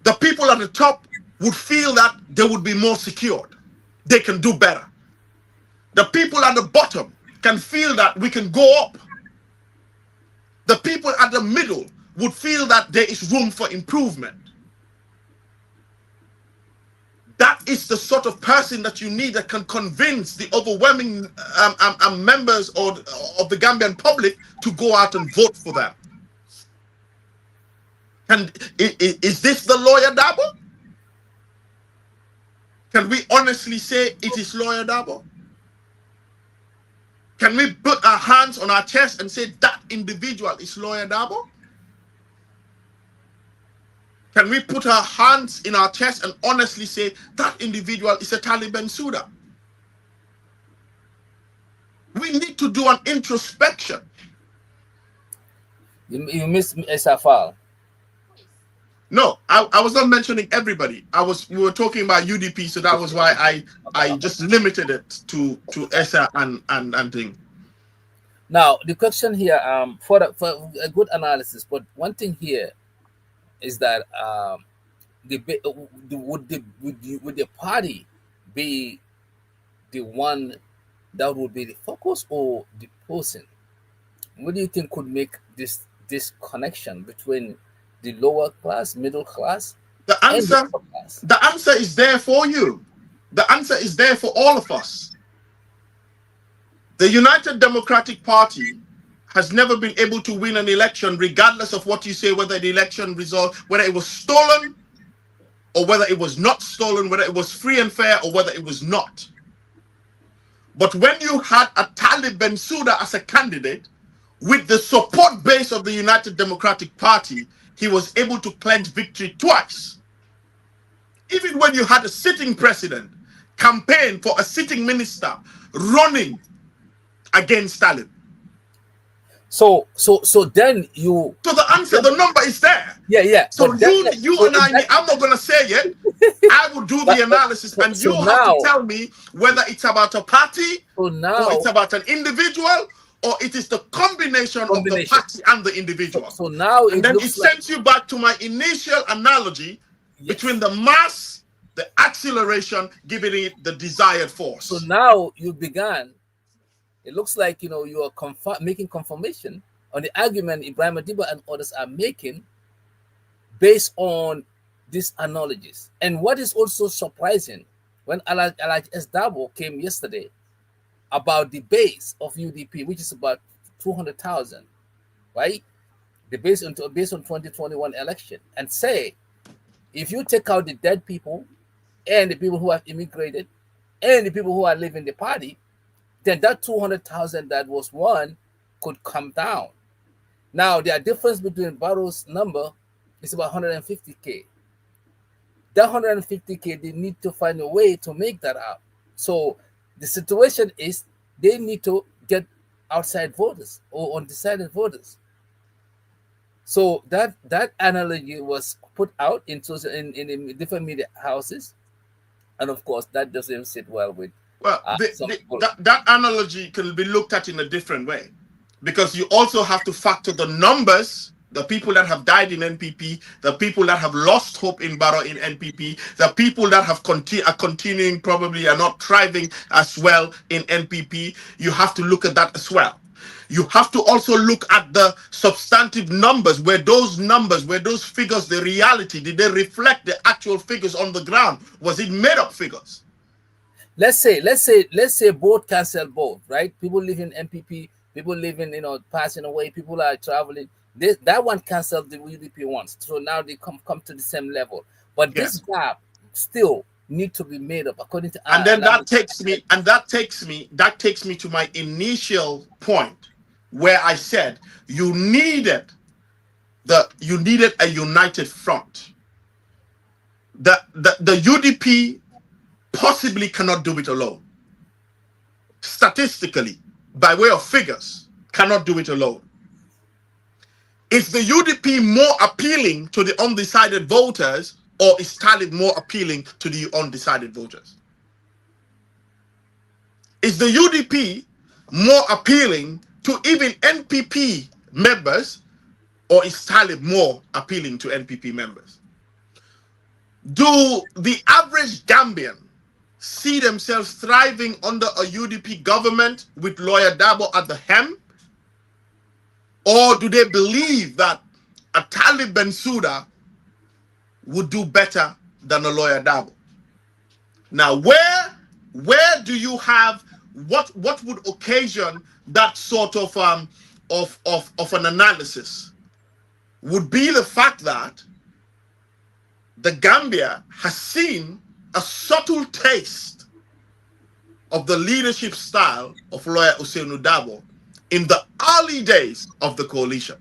the people at the top would feel that they would be more secured. They can do better. The people at the bottom can feel that we can go up. The people at the middle would feel that there is room for improvement. That is the sort of person that you need that can convince the overwhelming members of the Gambian public to go out and vote for them. And is this the lawyer Dabo? Can we honestly say it is lawyer Dabo? Can we put our hands on our chest and say that individual is lawyer Dabo? Can we put our hands in our chest and honestly say that individual is a Talib Ben Suda? We need to do an introspection. You missed Esafal. No, I was not mentioning everybody. We were talking about UDP, so that was why I just limited it to Esa and thing. Now the question here, for a good analysis, but one thing here is that would the party be the one that would be the focus, or the person? What do you think could make this connection between the lower class, middle class? The answer is there for you. The answer is there for all of us. The United Democratic Party has never been able to win an election, regardless of what you say, whether the election result, whether it was stolen or whether it was not stolen, whether it was free and fair or whether it was not. But when you had a Talib Ben Suda as a candidate, with the support base of the United Democratic Party, he was able to clinch victory twice. Even when you had a sitting president campaign for a sitting minister running against Talib. So then you. So the answer, the number is there. Yeah. So you and I, I'm not going to say it. I will do the analysis, and you have to tell me whether it's about a party, or it's about an individual, or it is the combination of the party and the individual. So now and then it sends you back to my initial analogy between the mass, the acceleration, giving it the desired force. So now you began. It looks like you are making confirmation on the argument Ibrahim Adiba and others are making based on these analogies. And what is also surprising, when Alaj S. Dabo came yesterday about the base of UDP, which is about 200,000, right? The base on 2021 election, and say, if you take out the dead people and the people who have immigrated and the people who are leaving the party, then that 200,000 that was won could come down. Now, the difference between Barrow's number is about 150K. That 150K, they need to find a way to make that up. So the situation is they need to get outside voters or undecided voters. So that analogy was put out in different media houses. And of course, that doesn't sit well with that analogy can be looked at in a different way, because you also have to factor the numbers, the people that have died in NPP, the people that have lost hope in Barrow in NPP, the people that have are continuing, probably are not thriving as well in NPP. You have to look at that as well. You have to also look at the substantive numbers, where those figures, the reality, did they reflect the actual figures on the ground? Was it made up figures? Let's say both cancel both, right? People live in NPP, people living, passing away, people are traveling. That one canceled the UDP ones. So now they come to the same level. But this gap still need to be made up according to. And then that takes me to my initial point, where I said you needed a united front. The UDP possibly cannot do it alone. Statistically, by way of figures, cannot do it alone. Is the UDP more appealing to the undecided voters, or is Talib more appealing to the undecided voters? Is the UDP more appealing to to even NPP members, or is Talib more appealing to NPP members? Do the average Gambian see themselves thriving under a UDP government with Lawyer Dabo at the helm? Or do they believe that a Talib Ben Suda would do better than a Lawyer Dabo? Now, where do you have what would occasion that sort of an analysis? Would be the fact that the Gambia has seen a subtle taste of the leadership style of Lawyer Ousmane Dabo in the early days of the coalition.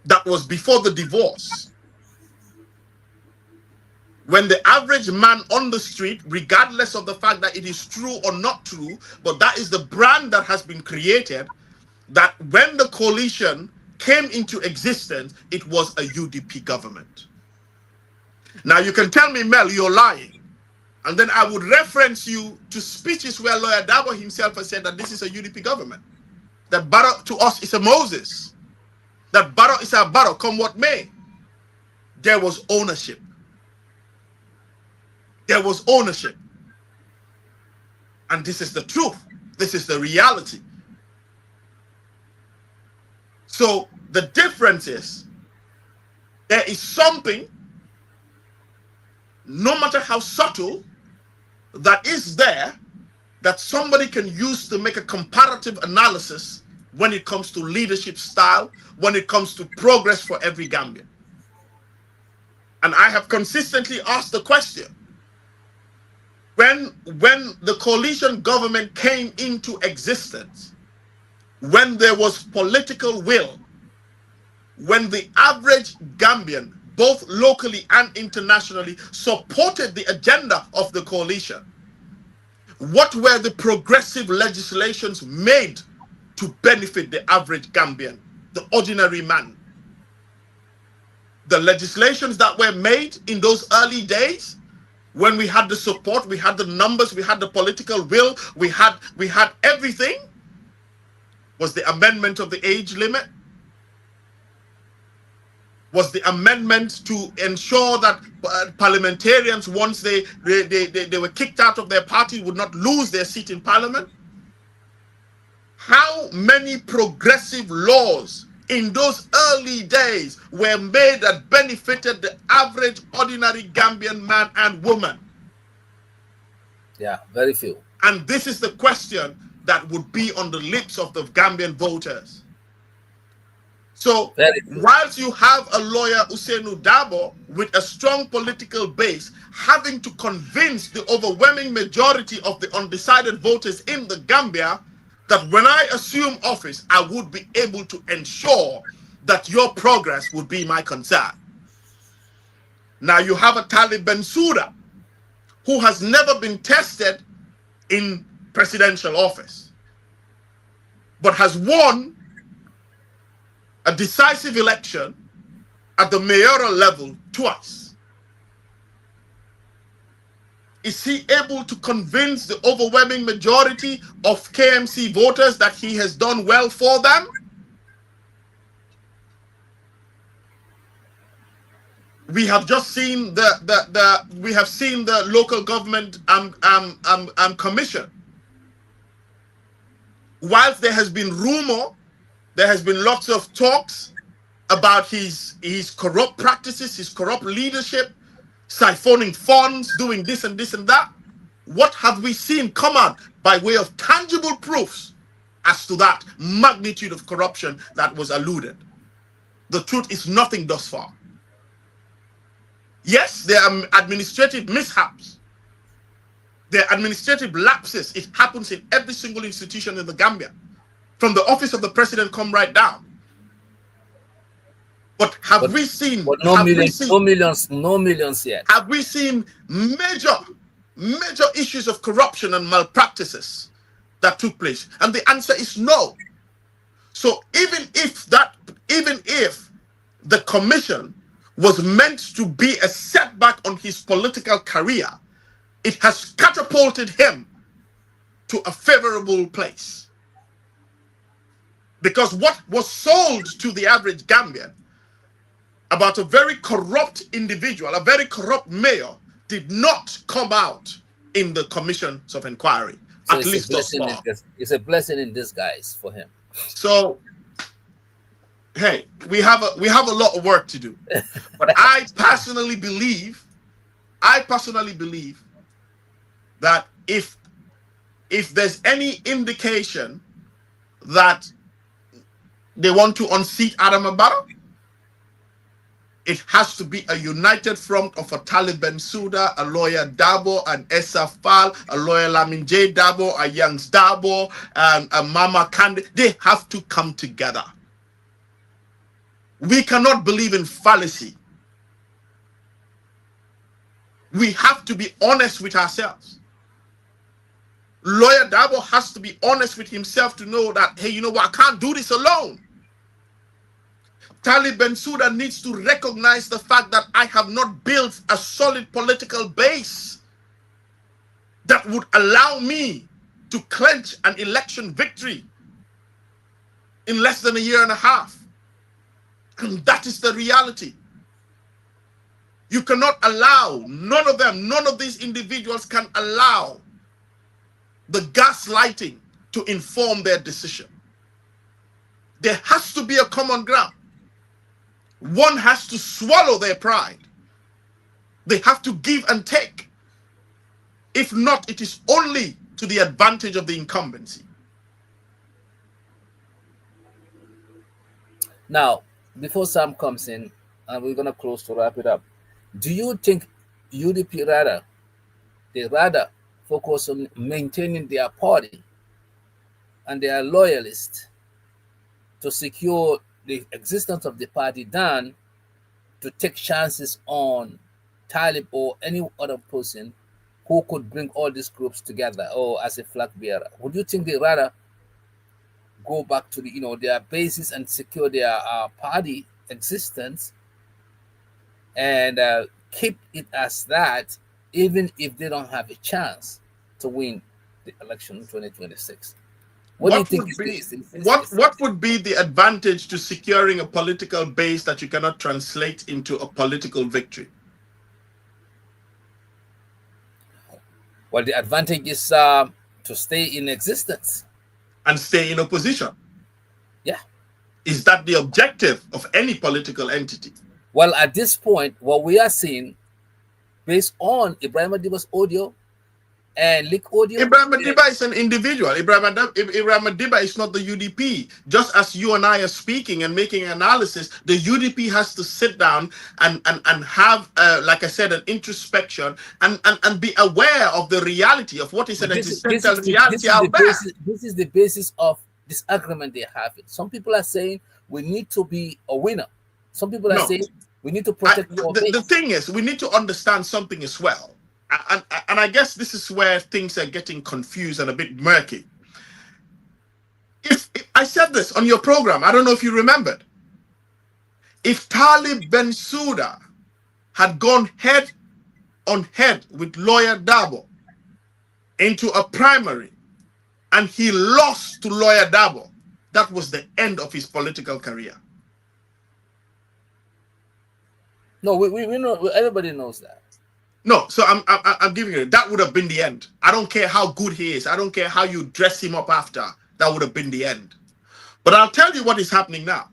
That was before the divorce. When the average man on the street, regardless of the fact that it is true or not true, but that is the brand that has been created, that when the coalition came into existence, it was a UDP government. Now you can tell me, Mel, you're lying. And then I would reference you to speeches where Lawyer Dabo himself has said that this is a UDP government. That Barrow to us is a Moses. That Barrow is our Barrow, come what may. There was ownership. There was ownership. And this is the truth. This is the reality. So the difference is, there is something, no matter how subtle, that is there, that somebody can use to make a comparative analysis when it comes to leadership style, when it comes to progress for every Gambian. And I have consistently asked the question, when the coalition government came into existence, when there was political will, when the average Gambian, both locally and internationally, supported the agenda of the coalition, what were the progressive legislations made to benefit the average Gambian, the ordinary man? The legislations that were made in those early days, when we had the support, we had the numbers, we had the political will, we had everything, was the amendment of the age limit, was the amendment to ensure that parliamentarians, once they were kicked out of their party, would not lose their seat in parliament. How many progressive laws in those early days were made that benefited the average ordinary Gambian man and woman? Yeah, very few. And this is the question that would be on the lips of the Gambian voters. So, whilst you have a Lawyer Ousmane Dabo with a strong political base, having to convince the overwhelming majority of the undecided voters in the Gambia that when I assume office, I would be able to ensure that your progress would be my concern. Now you have a Talib Ben Suda who has never been tested in presidential office, but has won a decisive election at the mayoral level twice. Is he able to convince the overwhelming majority of KMC voters that he has done well for them? We have just seen the local government commission. Whilst there has been rumor, there has been lots of talks about his corrupt practices, his corrupt leadership, siphoning funds, doing this and this and that. What have we seen come out by way of tangible proofs as to that magnitude of corruption that was alluded? The truth is nothing thus far. Yes, there are administrative mishaps. There are administrative lapses. It happens in every single institution in the Gambia. From the office of the president come right down. But have we seen? But no millions yet. Have we seen major issues of corruption and malpractices that took place? And the answer is no. So even if the commission was meant to be a setback on his political career, it has catapulted him to a favorable place. Because what was sold to the average Gambian about a very corrupt individual, a very corrupt mayor, did not come out in the commissions of inquiry, So at least thus far. It's a blessing in disguise for him. So, hey, we have a lot of work to do. But I personally believe that if there's any indication that they want to unseat Adama Barrow, it has to be a united front of a Talib Ben Suda, a lawyer Dabo, an Essa Fall, a lawyer Lamin J Dabo, a Youngs Dabo, a Mama Kandi. They have to come together. We cannot believe in fallacy. We have to be honest with ourselves. Lawyer Dabo has to be honest with himself to know that, hey, you know what, I can't do this alone. Talib Ben Suda needs to recognize the fact that I have not built a solid political base that would allow me to clinch an election victory in less than a year and a half. And that is the reality. You cannot allow, none of these individuals can allow the gaslighting to inform their decision. There has to be a common ground. One has to swallow their pride. They have to give and take. If not, it is only to the advantage of the incumbency. Now, before Sam comes in, and we're going to close to wrap it up, do you think UDP rather focus on maintaining their party and their loyalists to secure the existence of the party than to take chances on Talib or any other person who could bring all these groups together or as a flag bearer? Would you think they rather go back to their bases and secure their party existence and keep it as that, even if they don't have a chance to win the election in 2026? What do you think? What would be the advantage to securing a political base that you cannot translate into a political victory? Well, the advantage is to stay in existence and stay in opposition. Yeah. Is that the objective of any political entity? Well, at this point, what we are seeing, based on Ibrahim Adiba's audio and leak audio, Ibrahim Adiba is an individual. Ibrahim Adiba is not the UDP. Just as you and I are speaking and making analysis, the UDP has to sit down and have, like I said, an introspection and be aware of the reality of what is an existential reality out there. This is the basis of this agreement they have. Some people are saying we need to be a winner. Some people are saying we need to protect the thing is, we need to understand something as well. And I guess this is where things are getting confused and a bit murky. If I said this on your program, I don't know if you remembered. If Talib Ben Suda had gone head on head with lawyer Dabo into a primary and he lost to lawyer Dabo, that was the end of his political career. No, we know, everybody knows that. No, so I'm giving you that would have been the end. I don't care how good he is. I don't care how you dress him up after. That would have been the end. But I'll tell you what is happening now.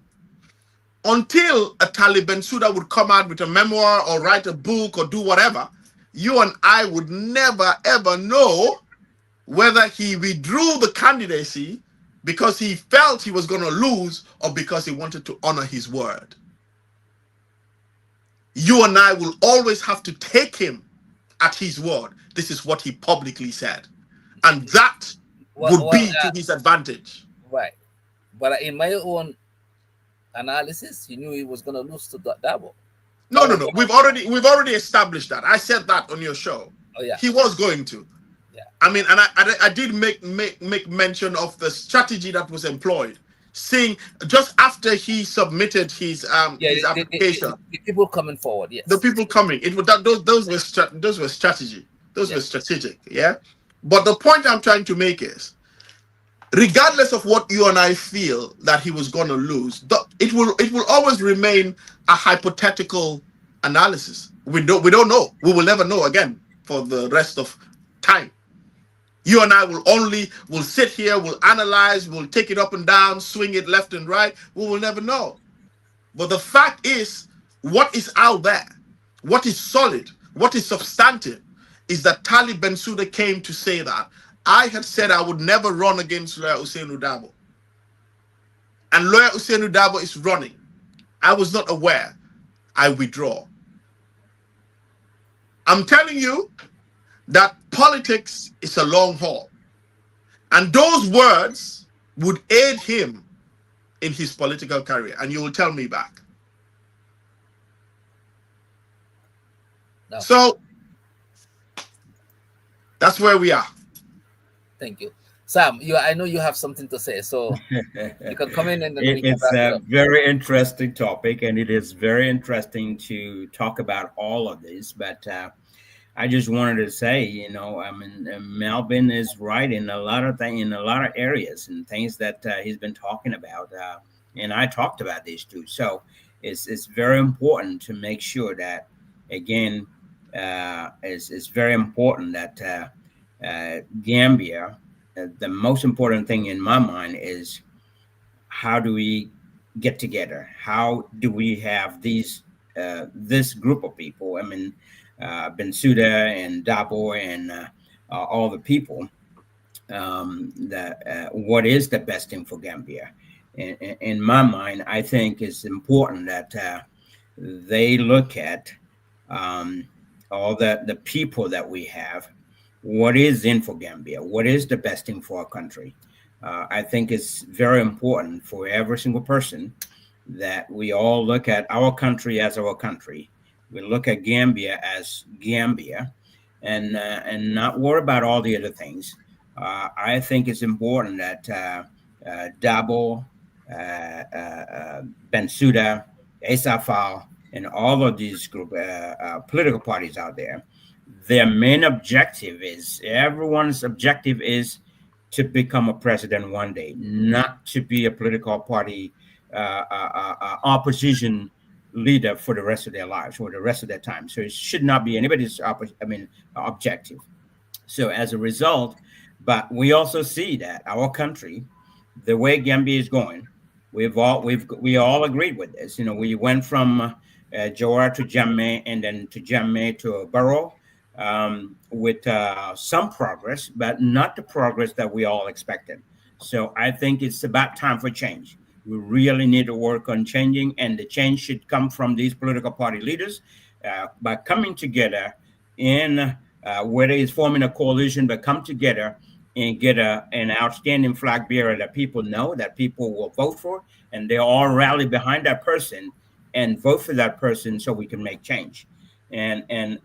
Until a Talib Ben Suda would come out with a memoir or write a book or do whatever, you and I would never ever know whether he withdrew the candidacy because he felt he was going to lose or because he wanted to honor his word. You and I will always have to take him at his word. This is what he publicly said. And that would be to his advantage. Right. But in my own analysis, he knew he was going to lose to Dabo. No. We've already established that. I said that on your show. Oh, yeah. He was going to. Yeah. I mean, and I did make mention of the strategy that was employed. Seeing just after he submitted his application, the people coming forward, yes, the people coming, those were strategy, those were strategic, yeah. But the point I'm trying to make is, regardless of what you and I feel that he was going to lose, it will always remain a hypothetical analysis. We don't know. We will never know again for the rest of time. You and I will sit here, will analyze, will take it up and down, swing it left and right. We will never know. But the fact is, what is out there, what is solid, what is substantive, is that Talib Ben Suda came to say that I had said I would never run against Lawyer Hussein Dabo. And Lawyer Hussein Dabo is running. I was not aware. I withdraw. I'm telling you that politics is a long haul. And those words would aid him in his political career. And you will tell me back. No. So that's where we are. Thank you. Sam, I know you have something to say, so you can come in and then we can It's wrap it a up. very interesting topic, and it is very interesting to talk about all of this. But I just wanted to say, I mean, Melvin is right in a lot of things, in a lot of areas and things that he's been talking about. And I talked about these too. So it's very important to make sure that, again, it's very important that Gambia, the most important thing in my mind is, how do we get together? How do we have this group of people? I mean, Ben Suda and Dabo and all the people. That what is the best thing for Gambia? In my mind, I think it's important that they look at all the people that we have. What is in for Gambia? What is the best thing for our country? I think it's very important for every single person that we all look at our country as our country. We look at Gambia as Gambia, and not worry about all the other things. I think it's important that Dabo, Ben Suda, Esafal, and all of these political parties out there, their main objective is, everyone's objective is to become a president one day, not to be a political party opposition leader for the rest of their lives or the rest of their time. So it should not be anybody's objective. So as a result, but we also see that our country, the way Gambia is going, we all agreed with this. We went from Jawara to Drammeh, and then to Drammeh to Barrow, with some progress, but not the progress that we all expected. So I think it's about time for change. We really need to work on changing, and the change should come from these political party leaders by coming together in whether it's forming a coalition, but come together and get an outstanding flag bearer that people know, that people will vote for, and they all rally behind that person and vote for that person so we can make change. And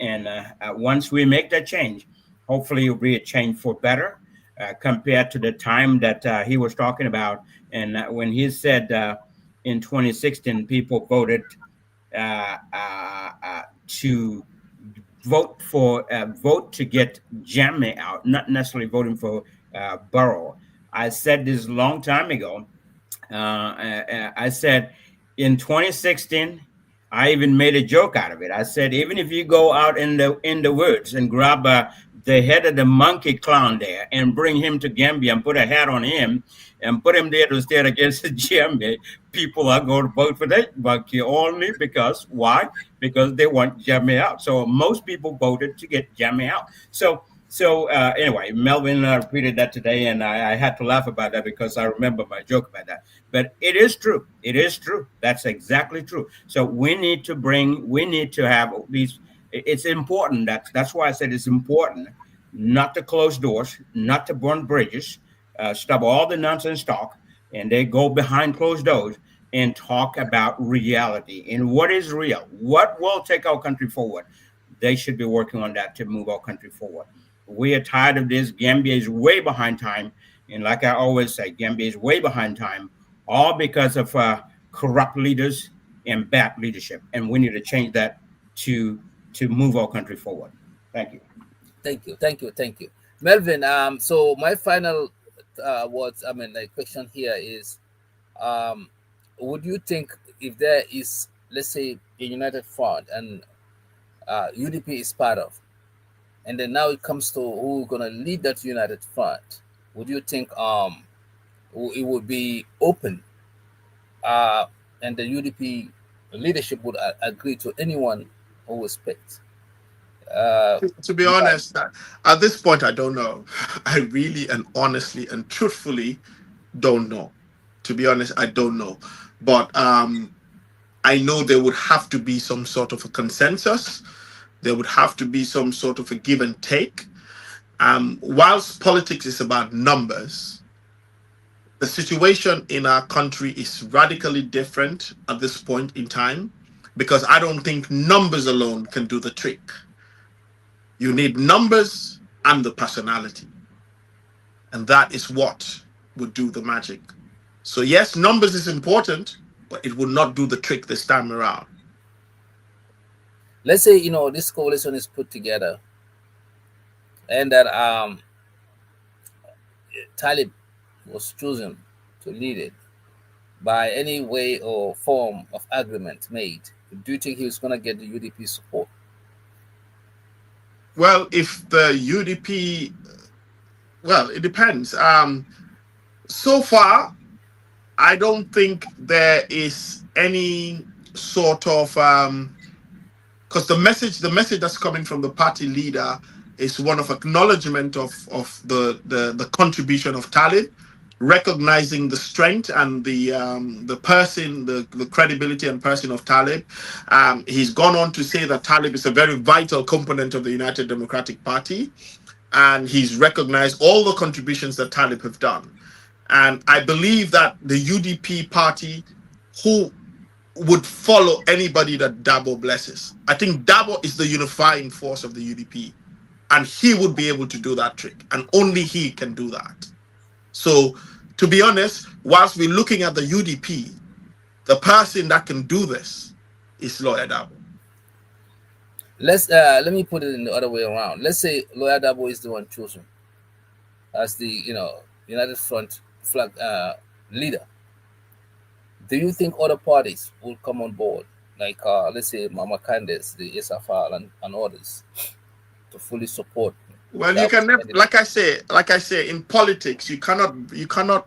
once we make that change, hopefully it'll be a change for better compared to the time that he was talking about. And when he said in 2016, people voted to vote to get Drammeh out, not necessarily voting for Barrow. I said this a long time ago. I said in 2016, I even made a joke out of it. I said, even if you go out in the woods and grab the head of the monkey clown there and bring him to Gambia and put a hat on him and put him there to stand against the Drammeh, people are going to vote for that monkey only because, why? Because they want Drammeh out. So most people voted to get Drammeh out. So anyway, Melvin repeated that today, and I had to laugh about that because I remember my joke about that. But it is true. It is true. That's exactly true. So we need to have these. It's important. That's why I said it's important not to close doors, not to burn bridges, stop all the nonsense talk, and they go behind closed doors and talk about reality and what is real, what will take our country forward. They should be working on that to move our country forward. We are tired of this. Gambia is way behind time. And like I always say, Gambia is way behind time, all because of corrupt leaders and bad leadership. And we need to change that to move our country forward. Thank you. Thank you. Melvin, so my final words, I mean, like question here is, um, would you think if there is, let's say, a united front and UDP is part of, and then now it comes to who's gonna lead that united front, would you think it would be open, uh, and the UDP leadership would agree to anyone who respects? Uh, To be yeah. honest, at this point, I don't know. I really and honestly and truthfully don't know. To be honest, I don't know. But I know there would have to be some sort of a consensus. There would have to be some sort of a give and take. Whilst politics is about numbers, the situation in our country is radically different at this point in time because I don't think numbers alone can do the trick. You need numbers and the personality. And that is what would do the magic. So, yes, numbers is important, but it will not do the trick this time around. Let's say this coalition is put together, and that Talib was chosen to lead it by any way or form of agreement made. Do you think he was going to get the UDP support? Well, if the UDP, well, it depends. So far, I don't think there is any sort of because the message that's coming from the party leader is one of acknowledgement of the contribution of Talib, recognizing the strength and the person, the credibility and person of Talib. He's gone on to say that Talib is a very vital component of the United Democratic Party, and he's recognized all the contributions that Talib have done. And I believe that the UDP party, who would follow anybody that Dabo blesses. I think Dabo is the unifying force of the UDP, and he would be able to do that trick, and only he can do that. So, to be honest, whilst we're looking at the UDP, the person that can do this is Lawyer Dabo. Let me put it in the other way around. Let's say Lawyer Dabo is the one chosen as the United Front flag leader. Do you think other parties will come on board, like let's say Mama Candace, the SFR, and others, to fully support Well, you that can never, candidate? like I say, in politics, you can't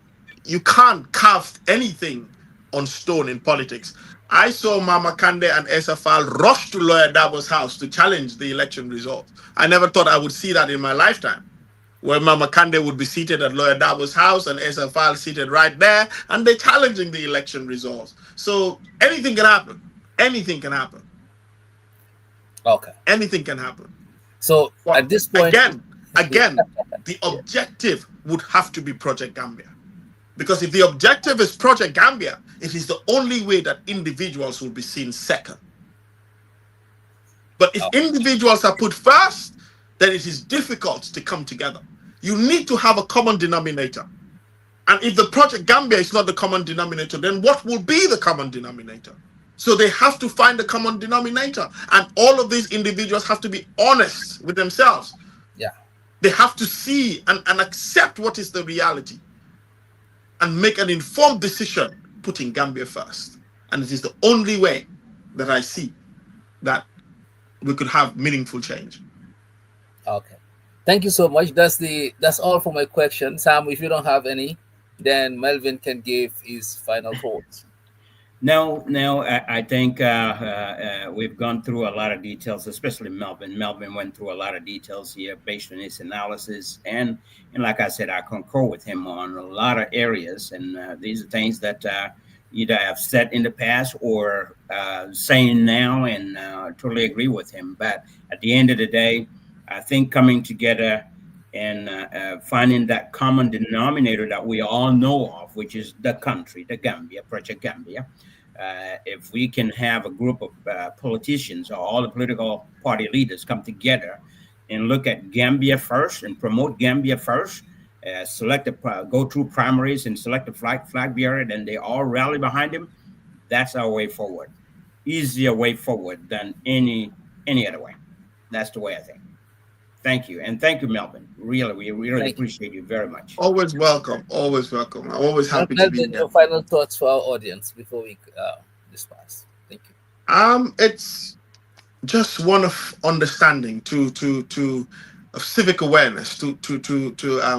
carve anything on stone in politics. I saw Mama Kande and SFL rush to Lawyer Dabo's house to challenge the election results. I never thought I would see that in my lifetime, where Mama Kande would be seated at Lawyer Dabo's house and SFL seated right there, and they're challenging the election results. So anything can happen. Anything can happen. Okay. Anything can happen. So Well, at this point, again, the objective would have to be Project Gambia. Because if the objective is Project Gambia, it is the only way that individuals will be seen second. But if individuals are put first, then it is difficult to come together. You need to have a common denominator. And if the Project Gambia is not the common denominator, then what will be the common denominator? So they have to find the common denominator. And all of these individuals have to be honest with themselves. yeah. They have to see and accept what is the reality and make an informed decision putting Gambia first. And it is the only way that I see that we could have meaningful change. Okay. Thank you so much. That's all for my questions. Sam, if you don't have any, then Melvin can give his final thoughts. No, I think we've gone through a lot of details, especially Melvin. Melvin went through a lot of details here based on his analysis, and like I said, I concur with him on a lot of areas. And these are things that either I've said in the past or saying now, and totally agree with him. But at the end of the day, I think coming together and finding that common denominator that we all know of, which is the country, the Gambia, Project Gambia. If we can have a group of politicians or all the political party leaders come together and look at Gambia first and promote Gambia first, go through primaries and select a flag bearer, then they all rally behind him, that's our way forward. Easier way forward than any other way. That's the way I think. Thank you. And thank you, Melvin. Really, we really Thank you. appreciate you very much. Always welcome. Always welcome. I'm always happy to be Melvin, here. your final thoughts for our audience before we disperse. Thank you. It's just one of understanding to of civic awareness to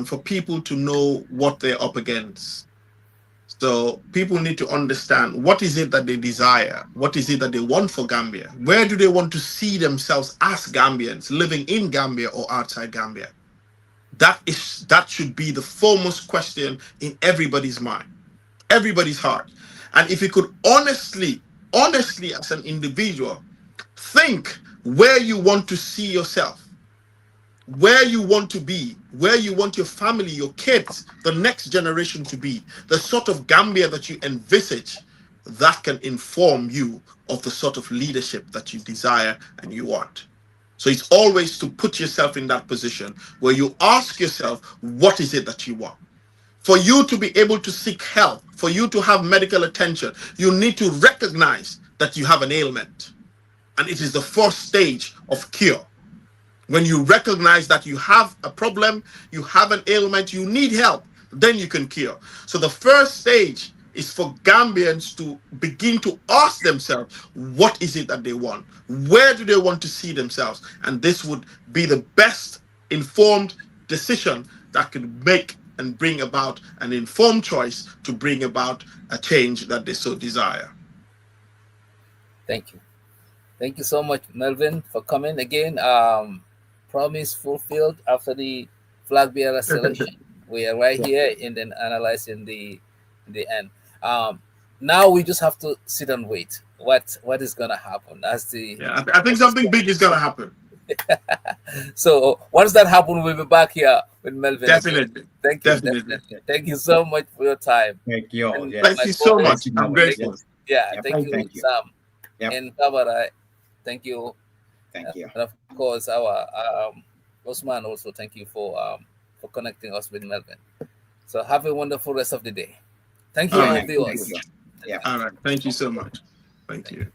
for people to know what they're up against. So people need to understand what is it that they desire, what is it that they want for Gambia, where do they want to see themselves as Gambians living in Gambia or outside Gambia. That should be the foremost question in everybody's mind, everybody's heart. And if you could honestly as an individual think where you want to see yourself, where you want to be, where you want your family, your kids, the next generation to be, the sort of Gambia that you envisage, that can inform you of the sort of leadership that you desire and you want. So it's always to put yourself in that position where you ask yourself, what is it that you want? For you to be able to seek help, for you to have medical attention, you need to recognize that you have an ailment. And it is the first stage of cure. When you recognize that you have a problem, you have an ailment, you need help, then you can cure. So the first stage is for Gambians to begin to ask themselves, what is it that they want? Where do they want to see themselves? And this would be the best informed decision that could make and bring about an informed choice to bring about a change that they so desire. Thank you. Thank you so much, Melvin, for coming again. Promise fulfilled after the Flagbearer selection. We are right here and then analyzing the end. Now we just have to sit and wait. What is gonna happen? That's the I think something big is gonna happen. So once that happens, we'll be back here with Melvin. Definitely. Thank you. Definitely. Thank you so much for your time. Thank you. And thank you so much. I'm grateful. Yeah, thank you, Sam. Yep. And Camara, thank you. Thank you. And of course, our Ousman also, thank you for connecting us with Melvin. So have a wonderful rest of the day. Thank you, All right. viewers. Yeah. All right. Thank you so much. Thank you.